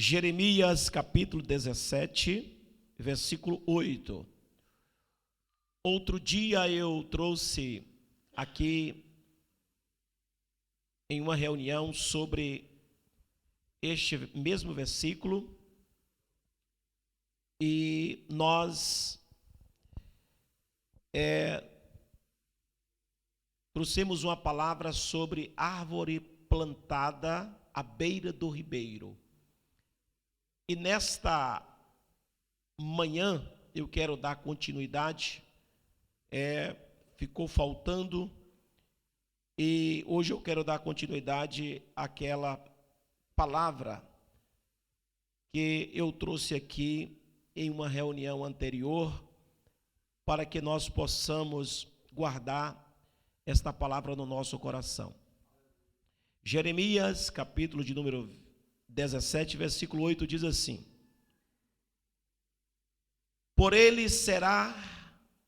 Jeremias capítulo 17, versículo 8. Outro dia eu trouxe aqui em uma reunião sobre este mesmo versículo e nós trouxemos uma palavra sobre árvore plantada à beira do ribeiro. E nesta manhã eu quero dar continuidade, ficou faltando, e hoje eu quero dar continuidade àquela palavra que eu trouxe aqui em uma reunião anterior, para que nós possamos guardar esta palavra no nosso coração. Jeremias, capítulo de número 17, versículo 8, diz assim: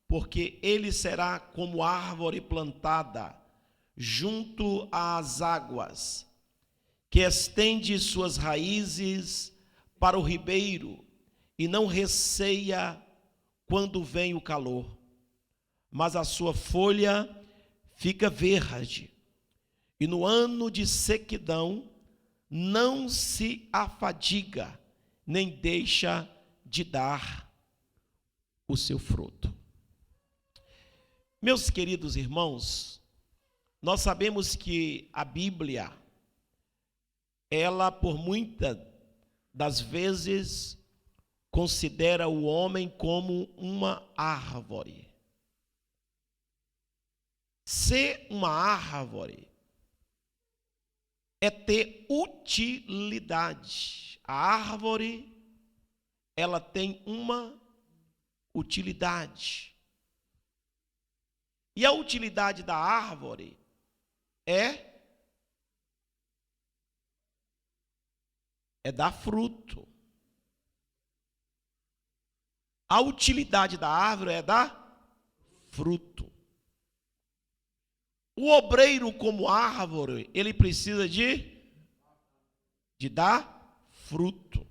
porque ele será como árvore plantada junto às águas, que estende suas raízes para o ribeiro e não receia quando vem o calor, mas a sua folha fica verde, e no ano de sequidão não se afadiga, nem deixa de dar o seu fruto. Meus queridos irmãos, nós sabemos que a Bíblia, ela por muitas das vezes considera o homem como uma árvore. Ser uma árvore é ter utilidade. A árvore, ela tem uma utilidade. E a utilidade da árvore é dar fruto. A utilidade da árvore é dar fruto. O obreiro, como árvore, ele precisa de dar fruto.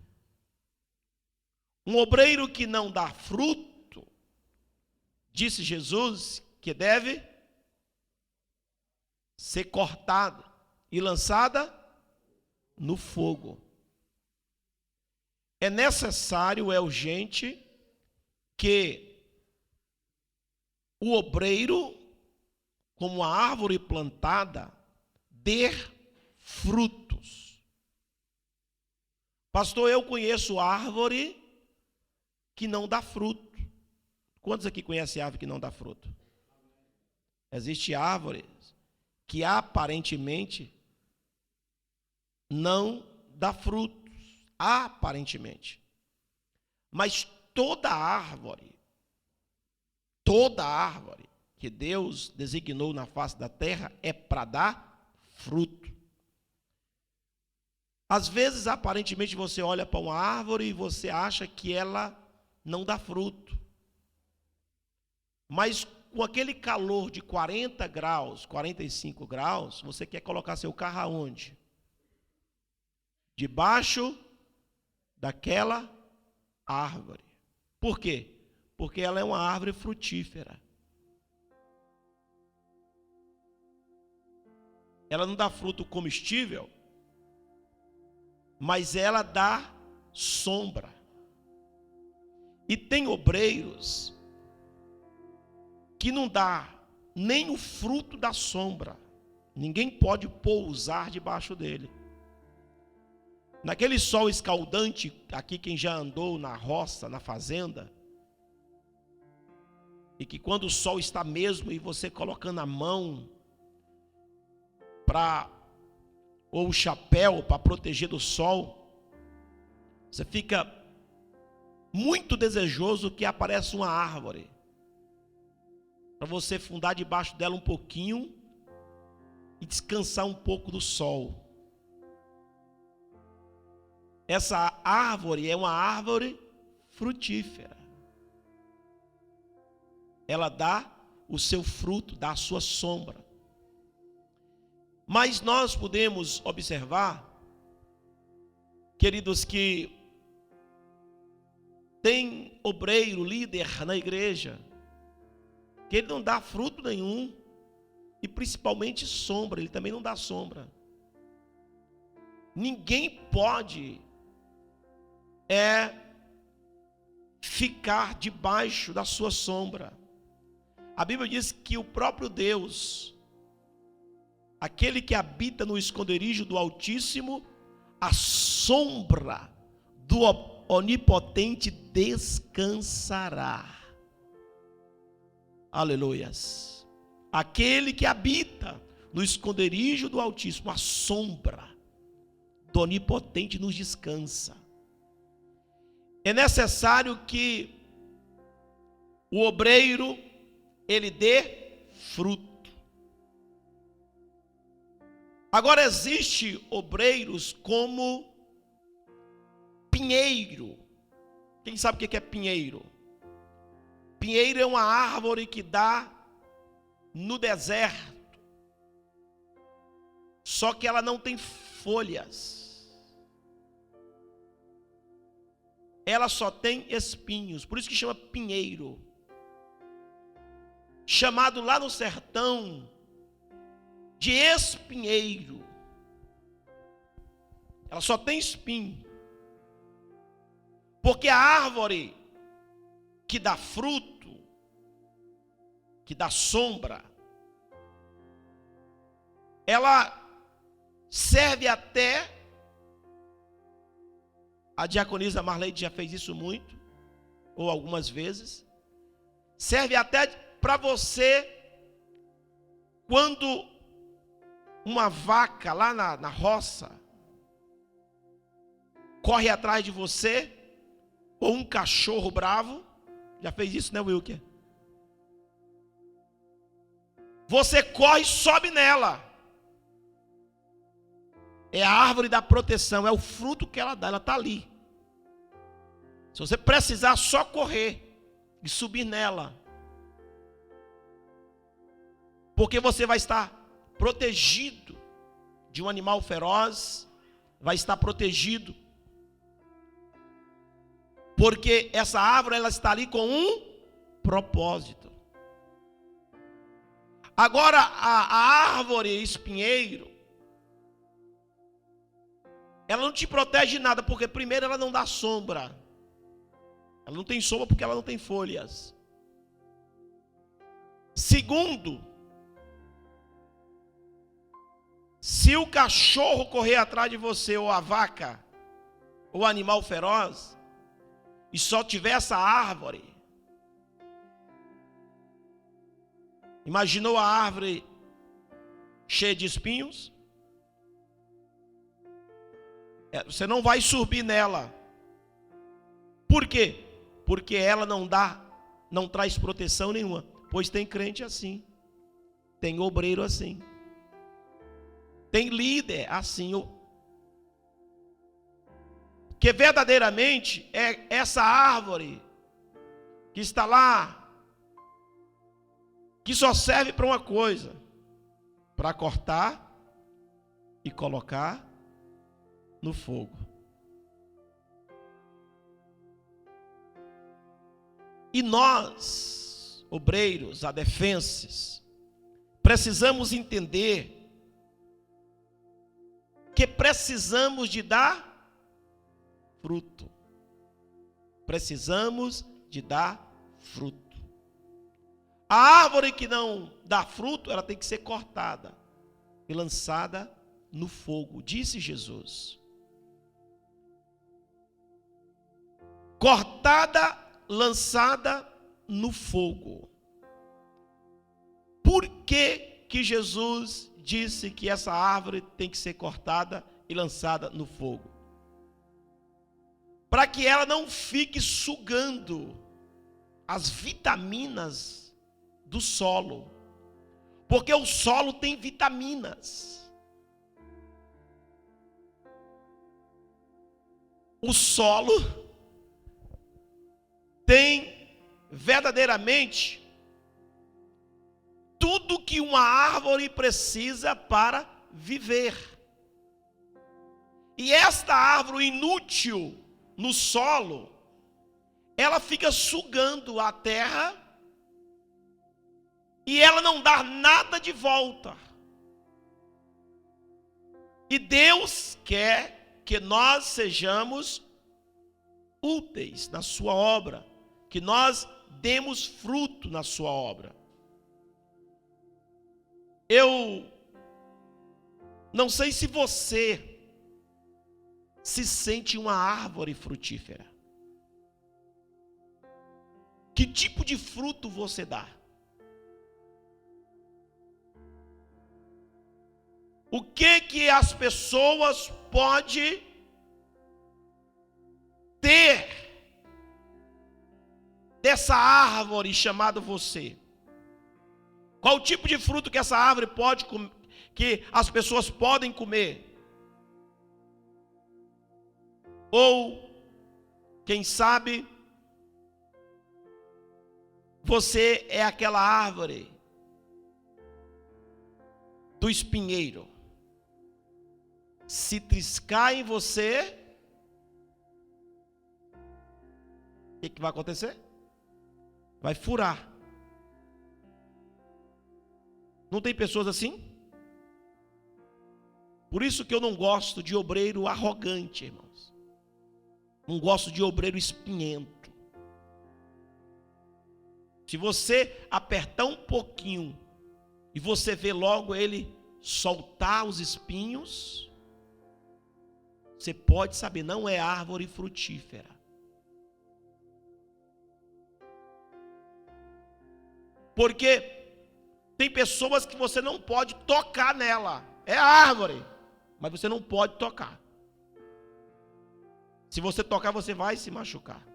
Um obreiro que não dá fruto, disse Jesus, que deve ser cortado e lançada no fogo. É necessário, é urgente, que o obreiro, como a árvore plantada, dê frutos. Pastor, eu conheço árvore que não dá fruto. Quantos aqui conhecem árvore que não dá fruto? Existem árvores que aparentemente não dá frutos, aparentemente. Mas toda árvore que Deus designou na face da terra é para dar fruto. Às vezes, aparentemente, você olha para uma árvore e você acha que ela não dá fruto. Mas com aquele calor de 40 graus, 45 graus, você quer colocar seu carro aonde? Debaixo daquela árvore. Por quê? Porque ela é uma árvore frutífera. Ela não dá fruto comestível, mas ela dá sombra. E tem obreiros que não dá nem o fruto da sombra. Ninguém pode pousar debaixo dele. Naquele sol escaldante, aqui quem já andou na roça, na fazenda, e que quando o sol está mesmo e você colocando a mão ou o chapéu para proteger do sol, você fica muito desejoso que apareça uma árvore, para você fundar debaixo dela um pouquinho e descansar um pouco do sol. Essa árvore é uma árvore frutífera. Ela dá o seu fruto, dá a sua sombra. Mas nós podemos observar queridos, que tem obreiro, líder na igreja, que ele não dá fruto nenhum, e principalmente sombra, ele também não dá sombra. Ninguém pode ficar debaixo da sua sombra. A Bíblia diz que o próprio Deus, aquele que habita no esconderijo do Altíssimo, a sombra do Onipotente descansará. Aleluias. Aquele que habita no esconderijo do Altíssimo, a sombra do Onipotente nos descansa. É necessário que o obreiro ele dê fruto. Agora existe obreiros como pinheiro. Quem sabe o que é pinheiro? Pinheiro é uma árvore que dá no deserto, só que ela não tem folhas. Ela só tem espinhos, por isso que chama pinheiro. Chamado lá no sertão de espinheiro. Ela só tem espinho. Porque a árvore que dá fruto, que dá sombra, ela serve até, a diaconisa Marleide já fez isso muito, ou algumas vezes, serve até para você, quando uma vaca lá na roça corre atrás de você, ou um cachorro bravo, já fez isso, né, Wilker? Você corre e sobe nela. É a árvore da proteção, é o fruto que ela dá, ela está ali. Se você precisar, só correr e subir nela. Porque você vai estar protegido de um animal feroz, vai estar protegido. Porque essa árvore ela está ali com um propósito. Agora a árvore espinheiro, ela não te protege de nada, porque primeiro ela não dá sombra. Ela não tem sombra porque ela não tem folhas. Segundo, se o cachorro correr atrás de você, ou a vaca, ou o animal feroz, e só tiver essa árvore, imaginou a árvore cheia de espinhos? Você não vai subir nela. Por quê? Porque ela não traz proteção nenhuma. Pois tem crente assim, tem obreiro assim, tem líder assim, que verdadeiramente é essa árvore que está lá, que só serve para uma coisa, para cortar e colocar no fogo. E nós, obreiros, adefenses, precisamos entender que precisamos de dar fruto. Precisamos de dar fruto. A árvore que não dá fruto, ela tem que ser cortada e lançada no fogo, disse Jesus. Cortada, lançada no fogo. Por que que Jesus disse que essa árvore tem que ser cortada e lançada no fogo? Para que ela não fique sugando as vitaminas do solo. Porque o solo tem vitaminas. O solo tem verdadeiramente tudo que uma árvore precisa para viver. E esta árvore inútil no solo, ela fica sugando a terra e ela não dá nada de volta. E Deus quer que nós sejamos úteis na sua obra, que nós demos fruto na sua obra. Eu não sei se você se sente uma árvore frutífera. Que tipo de fruto você dá? O que as pessoas podem ter dessa árvore chamada você? Qual o tipo de fruto que essa árvore pode comer, que as pessoas podem comer? Ou, quem sabe, você é aquela árvore do espinheiro. Se triscar em você, o que vai acontecer? Vai furar. Não tem pessoas assim? Por isso que eu não gosto de obreiro arrogante, irmãos. Não gosto de obreiro espinhento. Se você apertar um pouquinho e você vê logo ele soltar os espinhos, você pode saber, não é árvore frutífera. Porque tem pessoas que você não pode tocar nela. É árvore, mas você não pode tocar. Se você tocar, você vai se machucar.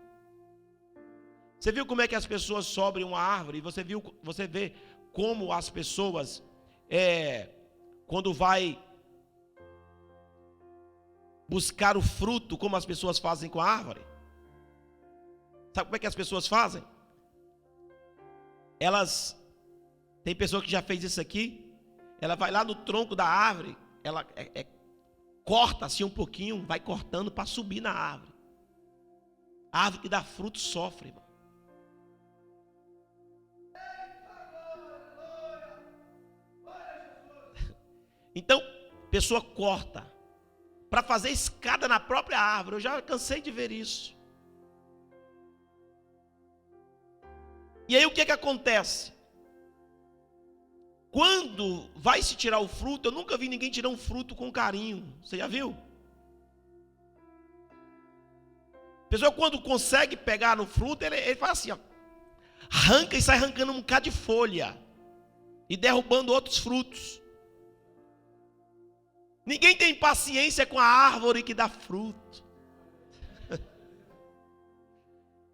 Você viu como é que as pessoas sobem uma árvore? Você vê como as pessoas, quando vai buscar o fruto, como as pessoas fazem com a árvore? Sabe como é que as pessoas fazem? Tem pessoa que já fez isso aqui, ela vai lá no tronco da árvore, ela corta assim um pouquinho, vai cortando para subir na árvore. A árvore que dá fruto sofre, irmão. Então, a pessoa corta para fazer escada na própria árvore. Eu já cansei de ver isso. E aí o que acontece? Quando vai se tirar o fruto, eu nunca vi ninguém tirar um fruto com carinho. Você já viu? A pessoa quando consegue pegar no fruto, ele faz assim, ó, arranca e sai arrancando um bocado de folha e derrubando outros frutos. Ninguém tem paciência com a árvore que dá fruto.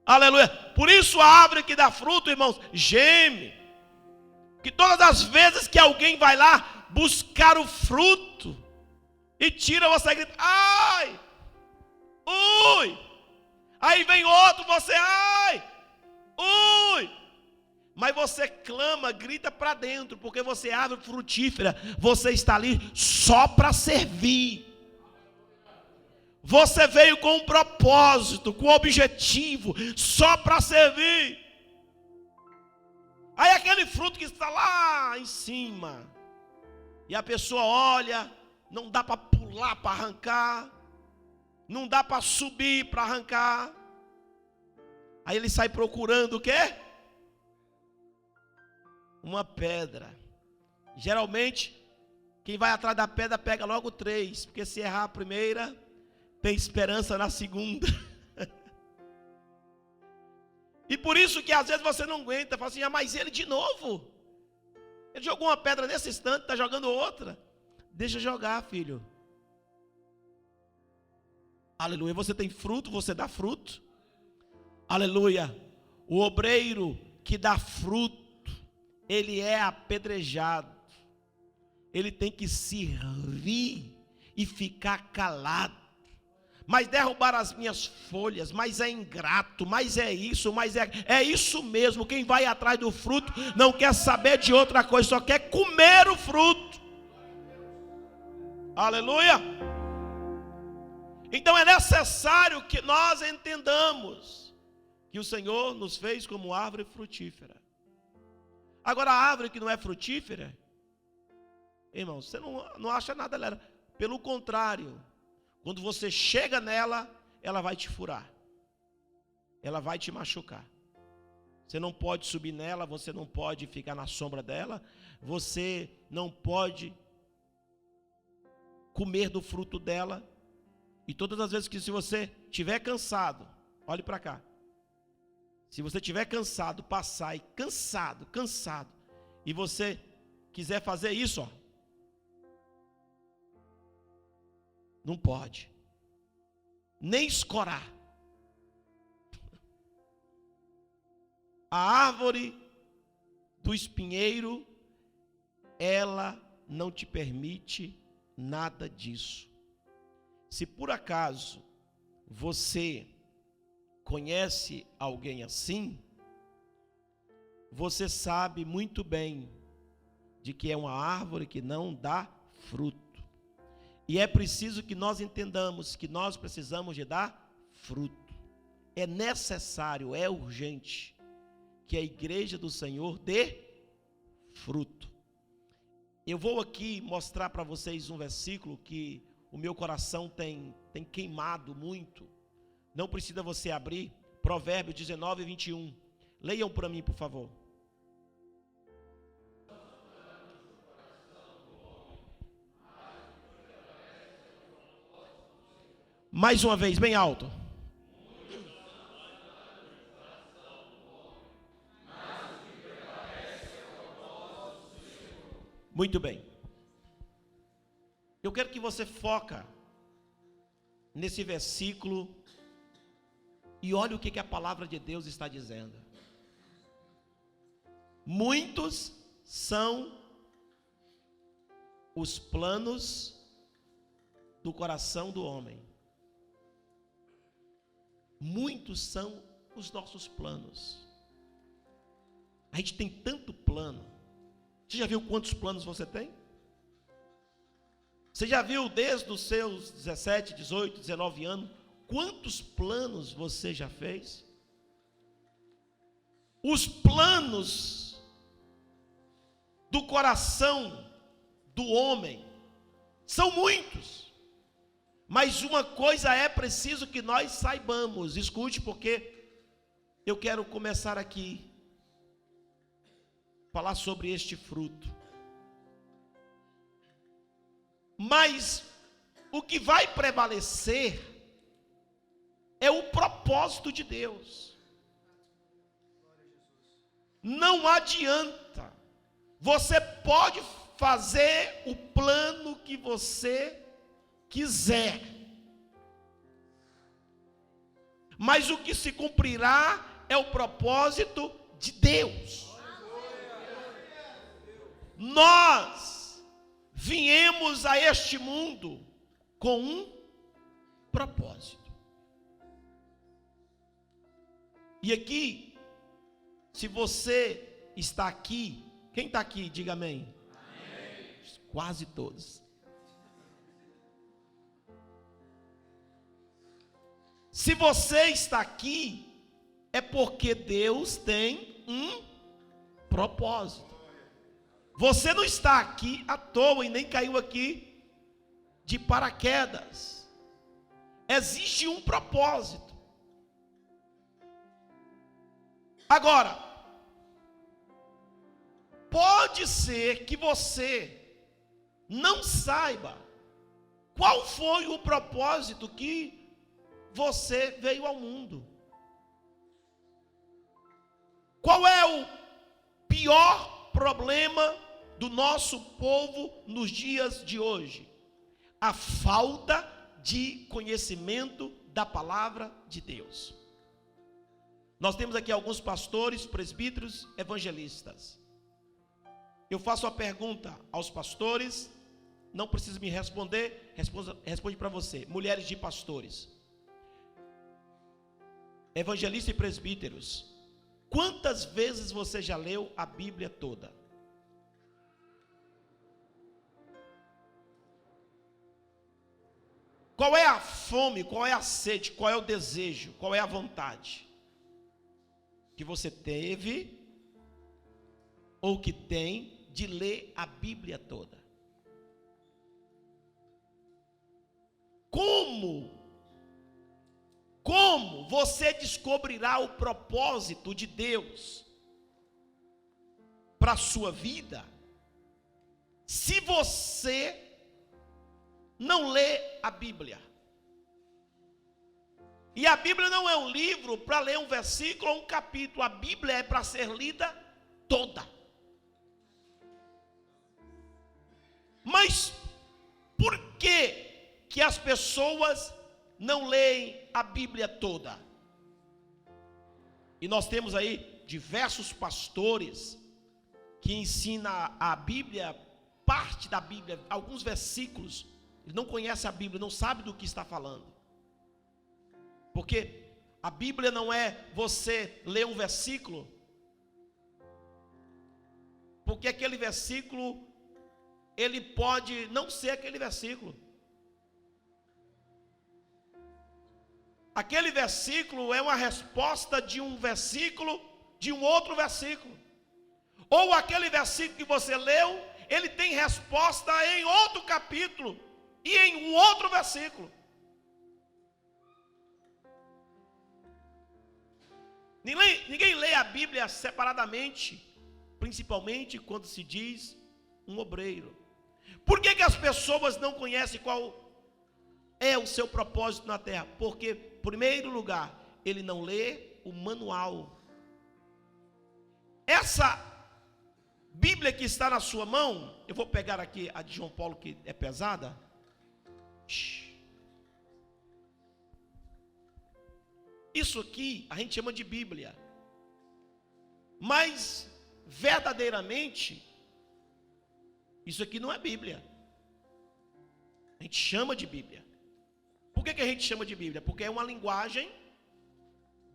Aleluia. Por isso a árvore que dá fruto, irmãos, geme. Que todas as vezes que alguém vai lá buscar o fruto e tira, você grita, ai, ui. Aí vem outro, você, ai, ui. Mas você clama, grita para dentro, porque você é árvore frutífera, você está ali só para servir. Você veio com um propósito, com um objetivo, só para servir. Aí aquele fruto que está lá em cima, e a pessoa olha, não dá para pular para arrancar, não dá para subir para arrancar. Aí ele sai procurando o quê? Uma pedra. Geralmente, quem vai atrás da pedra pega logo 3, porque se errar a primeira, tem esperança na segunda. E por isso que às vezes você não aguenta, fala assim, mas ele de novo. Ele jogou uma pedra nesse instante, está jogando outra. Deixa jogar, filho. Aleluia, você tem fruto, você dá fruto. Aleluia, o obreiro que dá fruto, ele é apedrejado. Ele tem que servir e ficar calado. Mas derrubar as minhas folhas, mas é ingrato, mas é isso, mas é isso mesmo. Quem vai atrás do fruto não quer saber de outra coisa, só quer comer o fruto. Aleluia. Então é necessário que nós entendamos que o Senhor nos fez como árvore frutífera. Agora, a árvore que não é frutífera, irmão, você não acha nada nela. Pelo contrário, quando você chega nela, ela vai te furar. Ela vai te machucar. Você não pode subir nela, você não pode ficar na sombra dela, você não pode comer do fruto dela. E todas as vezes que se você estiver cansado, olhe para cá. Se você estiver cansado, passar e cansado, e você quiser fazer isso, ó, não pode. Nem escorar. A árvore do espinheiro, ela não te permite nada disso. Se por acaso você conhece alguém assim, você sabe muito bem de que é uma árvore que não dá fruto. E é preciso que nós entendamos que nós precisamos de dar fruto. É necessário, é urgente que a igreja do Senhor dê fruto. Eu vou aqui mostrar para vocês um versículo que o meu coração tem queimado muito. Não precisa você abrir. Provérbios 19, 21. Leiam para mim, por favor. Mais uma vez, bem alto. Muito bem. Eu quero que você foca nesse versículo e olhe o que a palavra de Deus está dizendo. Muitos são os planos do coração do homem. Muitos são os nossos planos. A gente tem tanto plano. Você já viu quantos planos você tem? Você já viu desde os seus 17, 18, 19 anos, quantos planos você já fez? Os planos do coração do homem são muitos. Mas uma coisa é preciso que nós saibamos. Escute, porque eu quero começar aqui falar sobre este fruto. Mas o que vai prevalecer é o propósito de Deus. Não adianta. Você pode fazer o plano que você quiser, mas o que se cumprirá é o propósito de Deus. Nós viemos a este mundo com um propósito. E aqui, se você está aqui, quem está aqui, diga amém. Amém. Quase todos. Se você está aqui, é porque Deus tem um propósito. Você não está aqui à toa e nem caiu aqui de paraquedas. Existe um propósito. Agora, pode ser que você não saiba qual foi o propósito que você veio ao mundo. Qual é o pior problema do nosso povo nos dias de hoje? A falta de conhecimento da palavra de Deus. Nós temos aqui alguns pastores, presbíteros, evangelistas. Eu faço a pergunta aos pastores, não precisa me responder, responde para você. Mulheres de pastores, evangelistas e presbíteros, quantas vezes você já leu a Bíblia toda? Qual é a fome, qual é a sede, qual é o desejo, qual é a vontade que você teve ou que tem de ler a Bíblia toda? Como você descobrirá o propósito de Deus para a sua vida se você não lê a Bíblia? E a Bíblia não é um livro para ler um versículo ou um capítulo. A Bíblia é para ser lida toda. Mas por que as pessoas não leem a Bíblia toda? E nós temos aí diversos pastores que ensinam a Bíblia, parte da Bíblia, alguns versículos. Ele não conhece a Bíblia, não sabe do que está falando. Porque a Bíblia não é você ler um versículo, porque aquele versículo, ele pode não ser aquele versículo. Aquele versículo é uma resposta de um versículo, de um outro versículo. Ou aquele versículo que você leu, ele tem resposta em outro capítulo e em um outro versículo. Ninguém lê a Bíblia separadamente, principalmente quando se diz um obreiro. Por que as pessoas não conhecem qual é o seu propósito na terra? Porque, em primeiro lugar, ele não lê o manual. Essa Bíblia que está na sua mão, eu vou pegar aqui a de João Paulo, que é pesada. Isso aqui a gente chama de Bíblia, mas verdadeiramente isso aqui não é Bíblia. A gente chama de Bíblia. Por que a gente chama de Bíblia? Porque é uma linguagem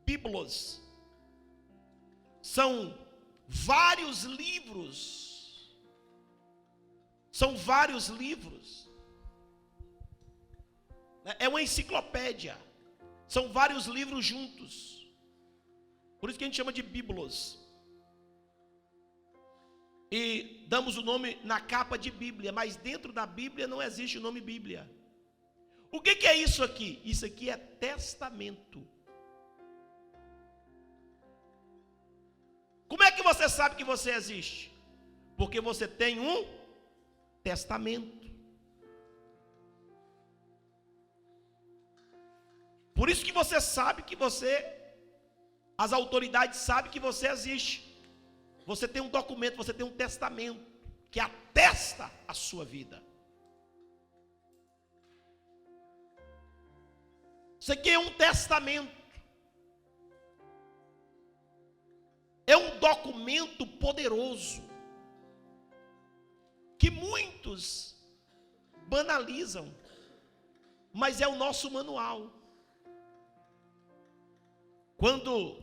biblos. São vários livros. É uma enciclopédia. São vários livros juntos. Por isso que a gente chama de biblos. E damos o nome na capa de Bíblia, mas dentro da Bíblia não existe o nome Bíblia. O que é isso aqui? Isso aqui é testamento. Como é que você sabe que você existe? Porque você tem um testamento. Por isso que você sabe que as autoridades sabem que você existe. Você tem um documento, você tem um testamento que atesta a sua vida. Isso aqui é um testamento. É um documento poderoso que muitos banalizam, mas é o nosso manual. Quando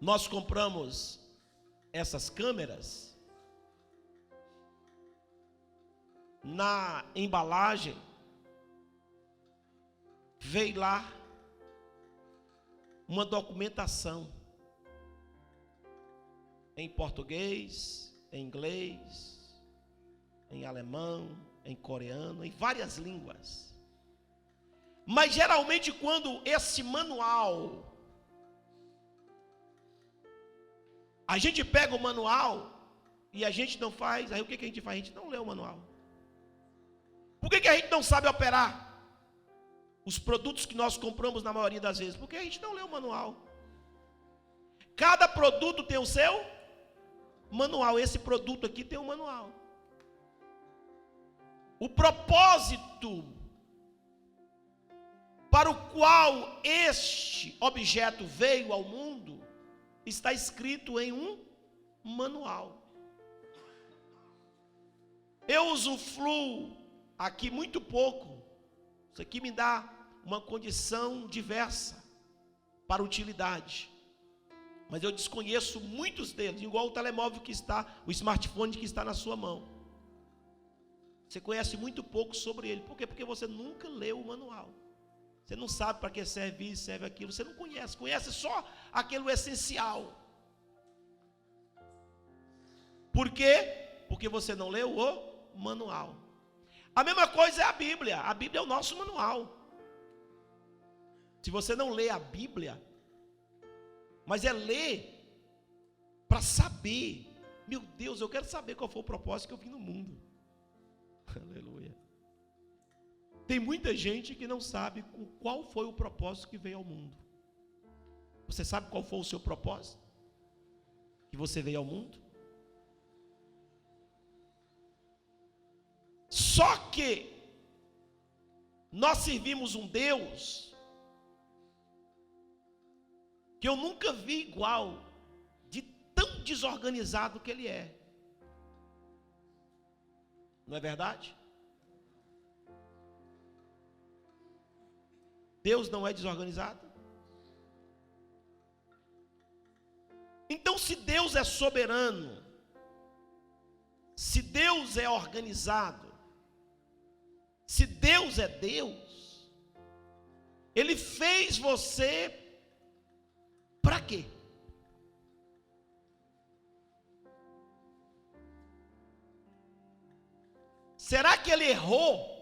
nós compramos essas câmeras, na embalagem veio lá uma documentação em português, em inglês, em alemão, em coreano, em várias línguas. Mas geralmente quando esse manual, a gente pega o manual e a gente não faz, aí o que a gente faz? A gente não lê o manual. Por que a gente não sabe operar os produtos que nós compramos na maioria das vezes? Porque a gente não lê o manual. Cada produto tem o seu manual. Esse produto aqui tem um manual. O propósito para o qual este objeto veio ao mundo está escrito em um manual. Eu usufruo aqui muito pouco. Isso aqui me dá uma condição diversa para utilidade. Mas eu desconheço muitos deles, igual o telemóvel que está, o smartphone que está na sua mão. Você conhece muito pouco sobre ele. Por quê? Porque você nunca leu o manual. Você não sabe para que serve isso, serve aquilo. Você não conhece. Conhece só aquilo essencial. Por quê? Porque você não leu o manual. A mesma coisa é a Bíblia. A Bíblia é o nosso manual. Se você não lê a Bíblia, mas é ler para saber. Meu Deus, eu quero saber qual foi o propósito que eu vim no mundo. Aleluia. Tem muita gente que não sabe qual foi o propósito que veio ao mundo. Você sabe qual foi o seu propósito? Que você veio ao mundo? Só que nós servimos um Deus que eu nunca vi igual, de tão desorganizado que Ele é. Não é verdade? Deus não é desorganizado? Então, se Deus é soberano, se Deus é organizado, se Deus é Deus, Ele fez você para quê? Será que Ele errou?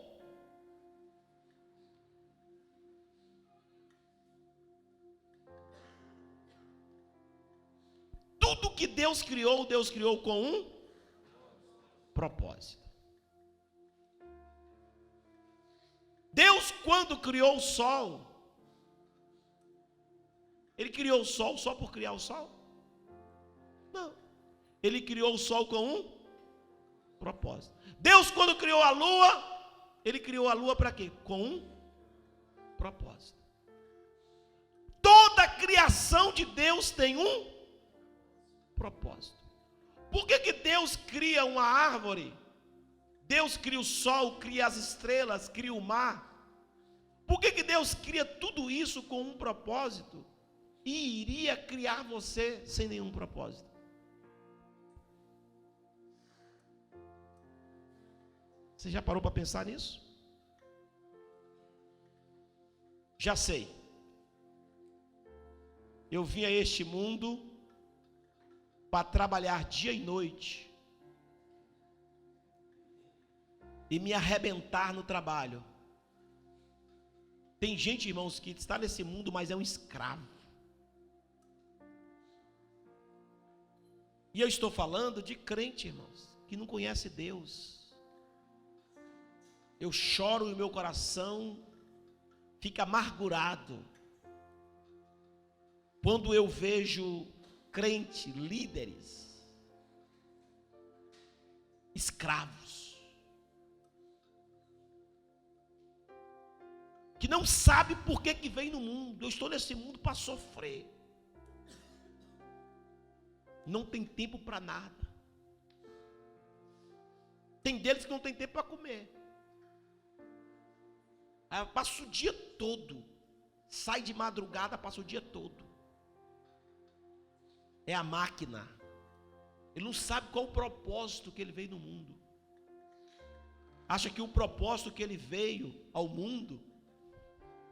Tudo que Deus criou com um propósito. Deus, quando criou o sol, Ele criou o sol só por criar o sol? Não. Ele criou o sol com um propósito. Deus, quando criou a lua, Ele criou a lua para quê? Com um propósito. Toda a criação de Deus tem um propósito. Por que Deus cria uma árvore? Deus cria o sol, cria as estrelas, cria o mar. Por que Deus cria tudo isso com um propósito e iria criar você sem nenhum propósito? Você já parou para pensar nisso? Já sei. Eu vim a este mundo para trabalhar dia e noite e me arrebentar no trabalho. Tem gente, irmãos, que está nesse mundo, mas é um escravo. E eu estou falando de crente, irmãos, que não conhece Deus. Eu choro e o meu coração fica amargurado quando eu vejo crente, líderes, escravos, que não sabe por que vem no mundo. Eu estou nesse mundo para sofrer. Não tem tempo para nada. Tem deles que não tem tempo para comer. Aí passa o dia todo, sai de madrugada, passa o dia todo. É a máquina. Ele não sabe qual o propósito que ele veio no mundo. Acha que o propósito que ele veio ao mundo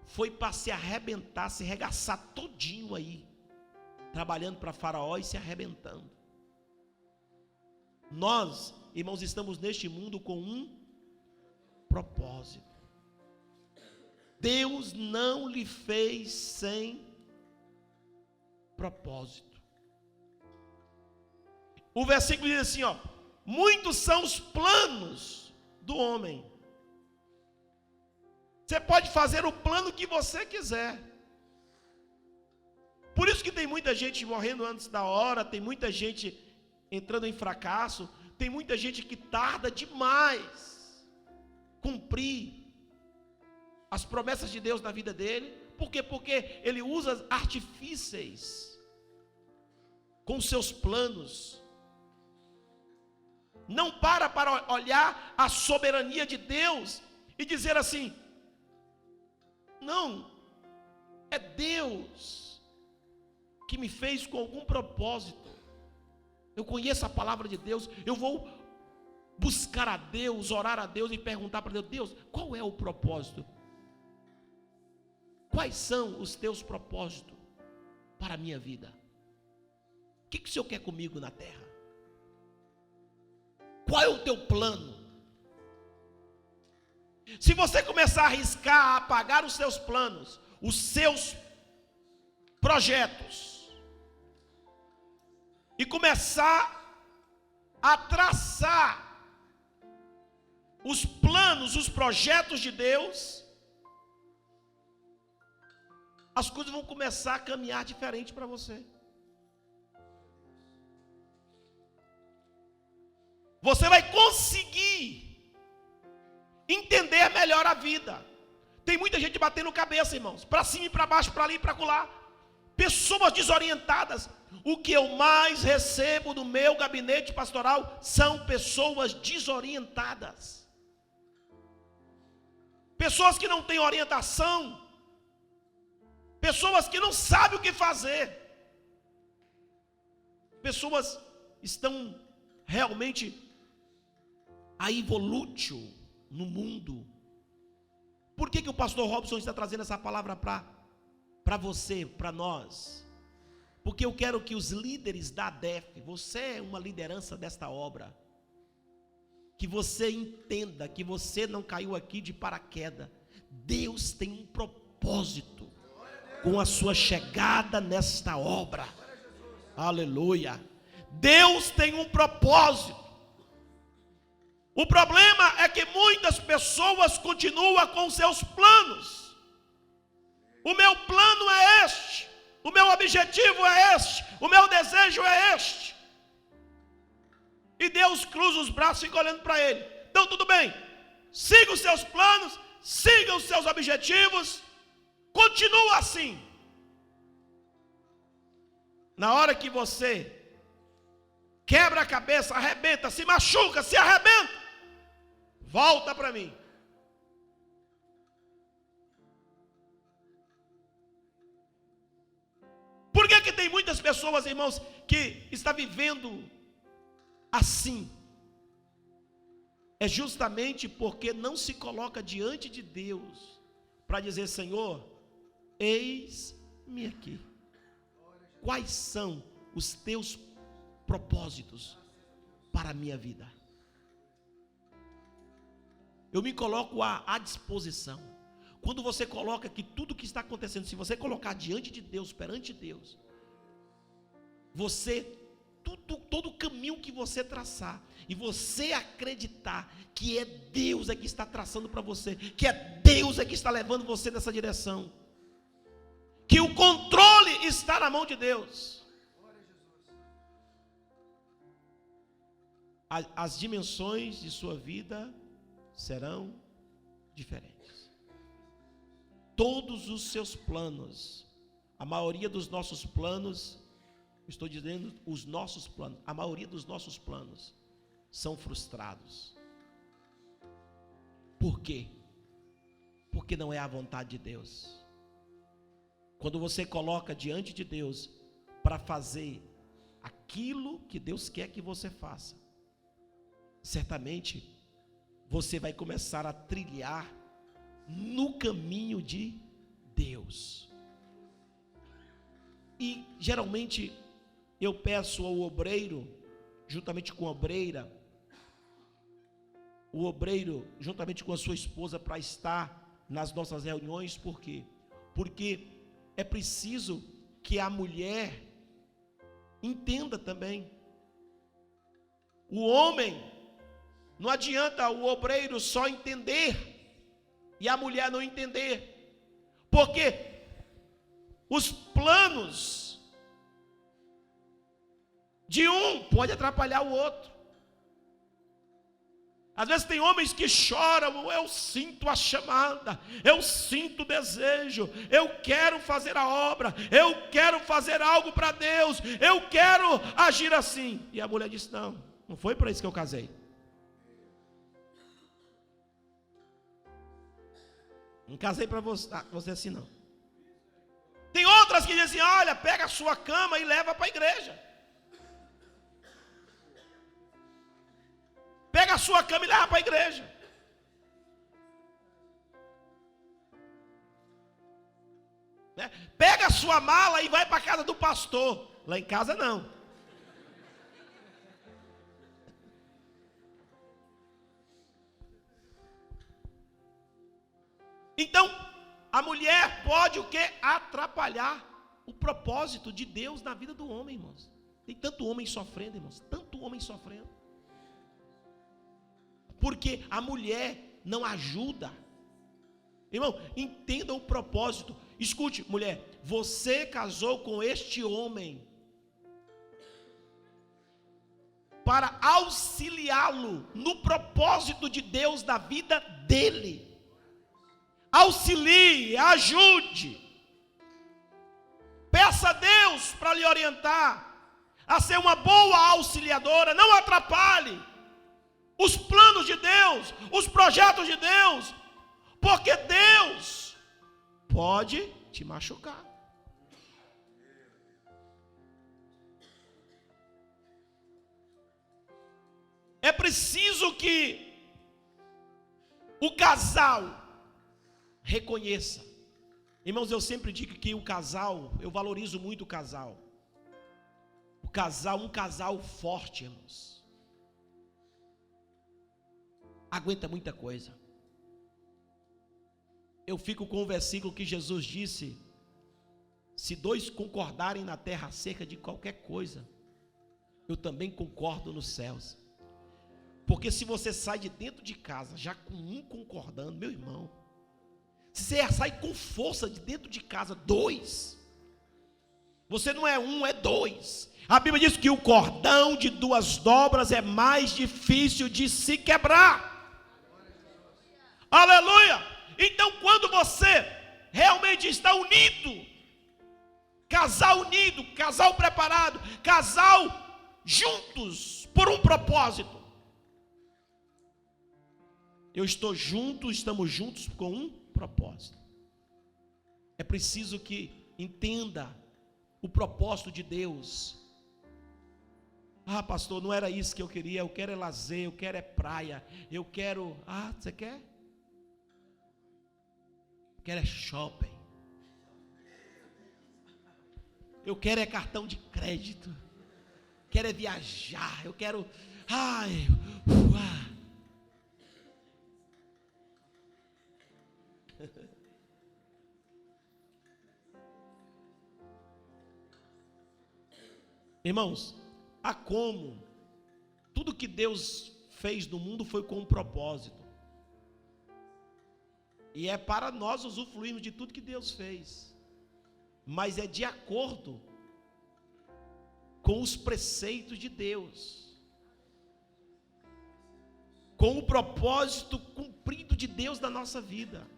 foi para se arrebentar, se regaçar todinho aí, trabalhando para Faraó e se arrebentando. Nós, irmãos, estamos neste mundo com um propósito. Deus não lhe fez sem propósito. O versículo diz assim, ó: muitos são os planos do homem. Você pode fazer o plano que você quiser. Por isso que tem muita gente morrendo antes da hora, tem muita gente entrando em fracasso, tem muita gente que tarda demais cumprir as promessas de Deus na vida dele. Por quê? Porque ele usa artifícios com seus planos. Não para olhar a soberania de Deus e dizer assim: não, é Deus que me fez com algum propósito. Eu conheço a palavra de Deus, eu vou buscar a Deus, orar a Deus e perguntar para Deus: Deus, qual é o propósito? Quais são os teus propósitos para a minha vida? O que o Senhor quer comigo na terra? Qual é o teu plano? Se você começar a arriscar, a apagar os seus planos, os seus projetos, e começar a traçar os planos, os projetos de Deus, as coisas vão começar a caminhar diferente para você. Você vai conseguir entender melhor a vida. Tem muita gente batendo cabeça, irmãos, para cima e para baixo, para ali e para lá. Pessoas desorientadas. O que eu mais recebo no meu gabinete pastoral são pessoas desorientadas. Pessoas que não têm orientação. Pessoas que não sabem o que fazer. Pessoas estão realmente aí volútil no mundo. Por que o pastor Robson está trazendo essa palavra para você, para nós? Porque eu quero que os líderes da ADEF, você é uma liderança desta obra, que você entenda que você não caiu aqui de paraquedas. Deus tem um propósito com a sua chegada nesta obra. Aleluia. Deus tem um propósito. O problema é que muitas pessoas continuam com seus planos. O meu plano é este, o meu objetivo é este, o meu desejo é este. E Deus cruza os braços e fica olhando para ele. Então tudo bem, siga os seus planos, siga os seus objetivos, continua assim. Na hora que você quebra a cabeça, arrebenta, se machuca, se arrebenta, volta para mim. Por que tem muitas pessoas, irmãos, que estão vivendo assim? É justamente porque não se coloca diante de Deus para dizer: Senhor, eis-me aqui. Quais são os teus propósitos para a minha vida? Eu me coloco à disposição. Quando você coloca que tudo que está acontecendo, se você colocar diante de Deus, perante Deus, você, todo o caminho que você traçar, e você acreditar que é Deus que está traçando para você, que é Deus que está levando você nessa direção, que o controle está na mão de Deus, as dimensões de sua vida serão diferentes. Todos os seus planos, a maioria dos nossos planos, estou dizendo os nossos planos, a maioria dos nossos planos são frustrados. Por quê? Porque não é a vontade de Deus. Quando você coloca diante de Deus para fazer aquilo que Deus quer que você faça, certamente você vai começar a trilhar no caminho de Deus. E geralmente eu peço ao obreiro, juntamente com a obreira, o obreiro juntamente com a sua esposa, para estar nas nossas reuniões. Por quê? Porque é preciso que a mulher entenda também. O homem, não adianta o obreiro só entender e a mulher não entender, porque os planos de um pode atrapalhar o outro. Às vezes tem homens que choram: eu sinto a chamada, eu sinto o desejo, eu quero fazer a obra, eu quero fazer algo para Deus, eu quero agir assim. E a mulher diz: não foi para isso que eu casei. Não casei para você assim não. Tem outras que dizem: olha, pega a sua cama e leva para a igreja. Pega a sua cama e leva para a igreja. Né? Pega a sua mala e vai para a casa do pastor. Lá em casa não. Então, a mulher pode o quê? Atrapalhar o propósito de Deus na vida do homem, irmãos. Tem tanto homem sofrendo, irmãos, tanto homem sofrendo. Porque a mulher não ajuda. Irmão, entenda o propósito. Escute, mulher, você casou com este homem para auxiliá-lo no propósito de Deus da vida dele. Auxilie, ajude. Peça a Deus para lhe orientar a ser uma boa auxiliadora. Não atrapalhe os planos de Deus, os projetos de Deus, porque Deus pode te machucar. É preciso que o casal reconheça. Irmãos, eu sempre digo que o casal, eu valorizo muito o casal. O casal, um casal forte, irmãos, aguenta muita coisa. Eu fico com o versículo que Jesus disse: se dois concordarem na terra acerca de qualquer coisa, eu também concordo nos céus. Porque se você sai de dentro de casa já com um concordando, meu irmão, se você sai com força de dentro de casa, dois, você não é um, é dois. A Bíblia diz que o cordão de duas dobras é mais difícil de se quebrar. Aleluia! Então, quando você realmente está unido, casal unido, casal preparado, casal juntos por um propósito. Eu estou junto, estamos juntos com um propósito. É preciso que entenda o propósito de Deus. Ah, pastor, não era isso que eu queria. Eu quero é lazer, eu quero é praia, eu quero... Ah, você quer? Eu quero é shopping. Eu quero é cartão de crédito. Quero é viajar. Eu quero... Ai, Irmãos, há como tudo que Deus fez no mundo foi com um propósito. E é para nós usufruirmos de tudo que Deus fez. Mas é de acordo com os preceitos de Deus. Com o propósito cumprido de Deus na nossa vida.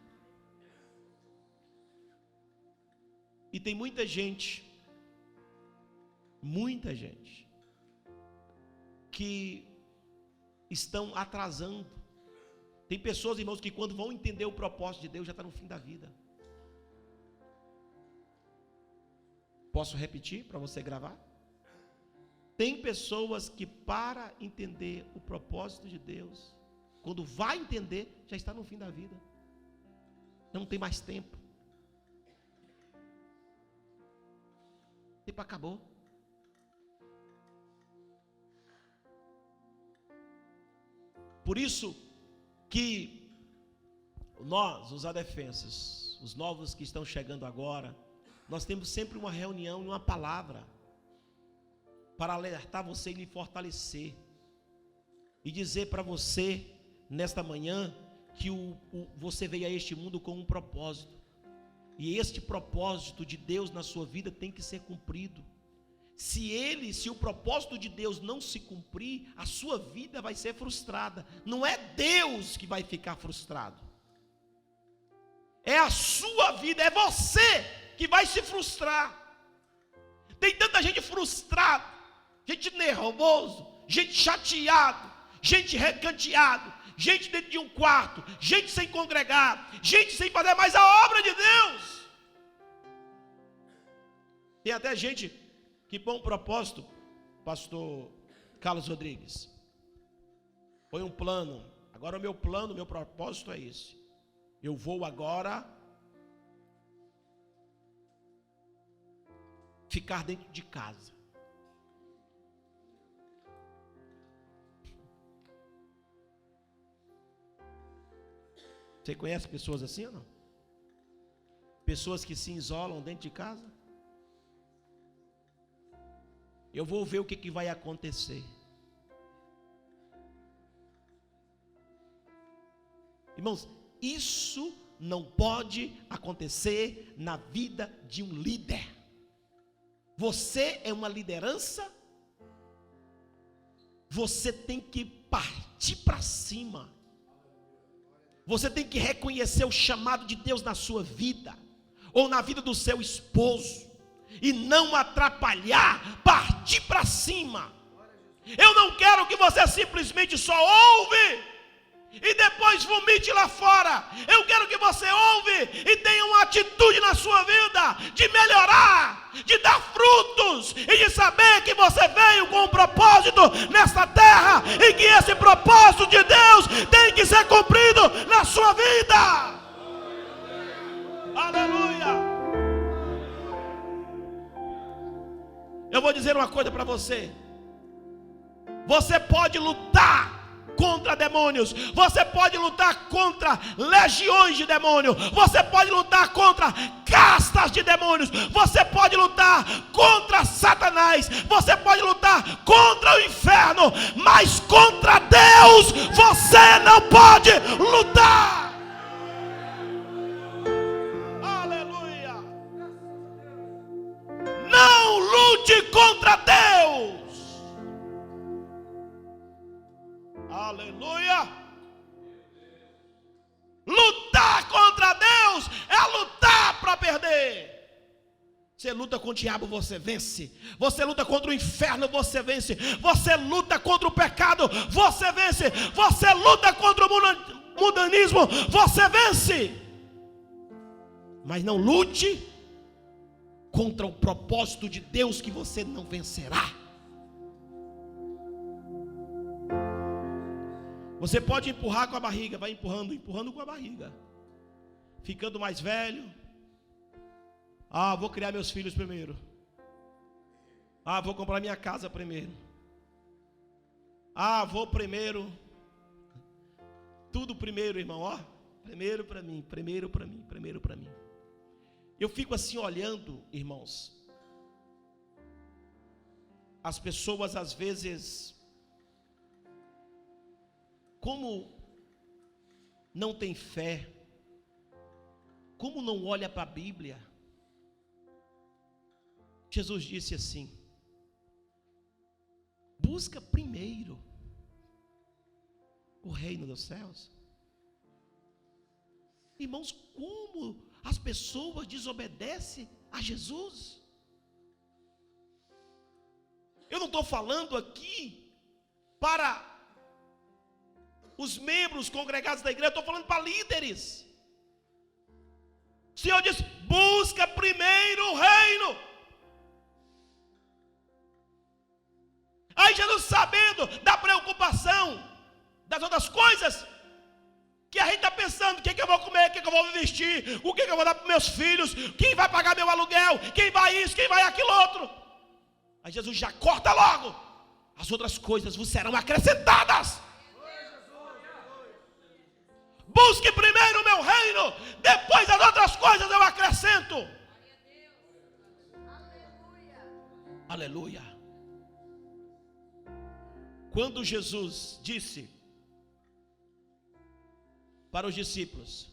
E tem muita gente que estão atrasando. Tem pessoas, irmãos, que quando vão entender o propósito de Deus, já está no fim da vida. Posso repetir para você gravar? Tem pessoas que para entender o propósito de Deus, quando vai entender, já está no fim da vida. Não tem mais tempo. O tempo acabou. Por isso que nós, os adefensos, os novos que estão chegando agora, nós temos sempre uma reunião e uma palavra para alertar você e lhe fortalecer e dizer para você nesta manhã que você veio a este mundo com um propósito, e este propósito de Deus na sua vida tem que ser cumprido. Se o propósito de Deus não se cumprir, a sua vida vai ser frustrada. Não é Deus que vai ficar frustrado, é a sua vida, é você que vai se frustrar. Tem tanta gente frustrada, gente nervoso, gente chateado, gente recanteado, gente dentro de um quarto, gente sem congregar, gente sem fazer mais a obra de Deus. Tem até gente que põe um propósito, pastor Carlos Rodrigues, Põe um plano. Agora o meu plano, o meu propósito é esse. Eu vou agora ficar dentro de casa. Você conhece pessoas assim ou não? Pessoas que se isolam dentro de casa. Eu vou ver o que vai acontecer. Irmãos, isso não pode acontecer na vida de um líder. Você é uma liderança, você tem que partir para cima. Você tem que reconhecer o chamado de Deus na sua vida, ou na vida do seu esposo, e não atrapalhar, partir para cima. Eu não quero que você simplesmente só ouve e depois vomite lá fora. Eu quero que você ouve e tenha uma atitude na sua vida de melhorar, de dar frutos e de saber que você veio com um propósito nesta terra e que esse propósito de Deus tem que ser cumprido na sua vida. Aleluia. Eu vou dizer uma coisa para você. Você pode lutar contra demônios, você pode lutar contra legiões de demônios, você pode lutar contra castas de demônios, você pode lutar contra Satanás, você pode lutar contra o inferno, mas contra Deus você não pode lutar. Aleluia. Não lute contra Deus. Aleluia. Lutar contra Deus é lutar para perder. Você luta com o diabo, você vence. Você luta contra o inferno, você vence. Você luta contra o pecado, você vence. Você luta contra o mundanismo, você vence. Mas não lute contra o propósito de Deus, que você não vencerá. Você pode empurrar com a barriga, vai empurrando com a barriga. Ficando mais velho. Vou criar meus filhos primeiro. Vou comprar minha casa primeiro. Vou primeiro. Tudo primeiro, irmão, Primeiro para mim, primeiro para mim, primeiro para mim. Eu fico assim olhando, irmãos. As pessoas às vezes, como não tem fé, como não olha para a Bíblia. Jesus disse assim: busca primeiro o reino dos céus. Irmãos, como as pessoas desobedecem a Jesus? Eu não estou falando aqui para os membros congregados da igreja, eu estou falando para líderes. O Senhor diz: busca primeiro o reino. Aí Jesus, sabendo da preocupação das outras coisas, que a gente está pensando: o que eu vou comer, o que eu vou vestir, o que eu vou dar para meus filhos, quem vai pagar meu aluguel, quem vai isso, quem vai aquilo outro. Aí Jesus já corta logo: as outras coisas vos serão acrescentadas. Busque primeiro o meu reino, depois as outras coisas eu acrescento. Aleluia. Aleluia. Quando Jesus disse para os discípulos,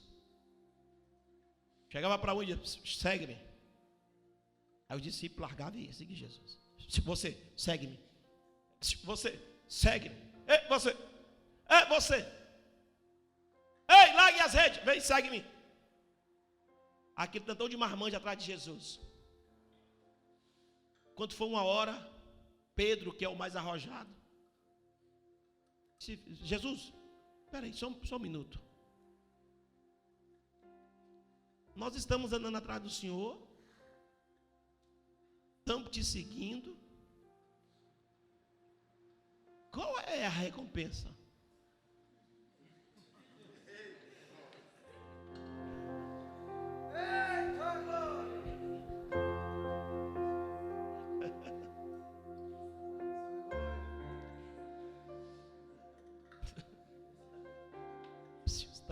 chegava para um e dizia: segue-me. Aí os discípulos largavam e iam seguir Jesus. Você, segue-me. Você, segue-me. Ei, você. Ei, você. Ei, largue as redes, vem, segue-me. Aquele tantão de marmanjo atrás de Jesus. Quando foi uma hora, Pedro, que é o mais arrojado, disse: Jesus, espera aí, só um minuto. Nós estamos andando atrás do Senhor, estamos te seguindo. Qual é a recompensa?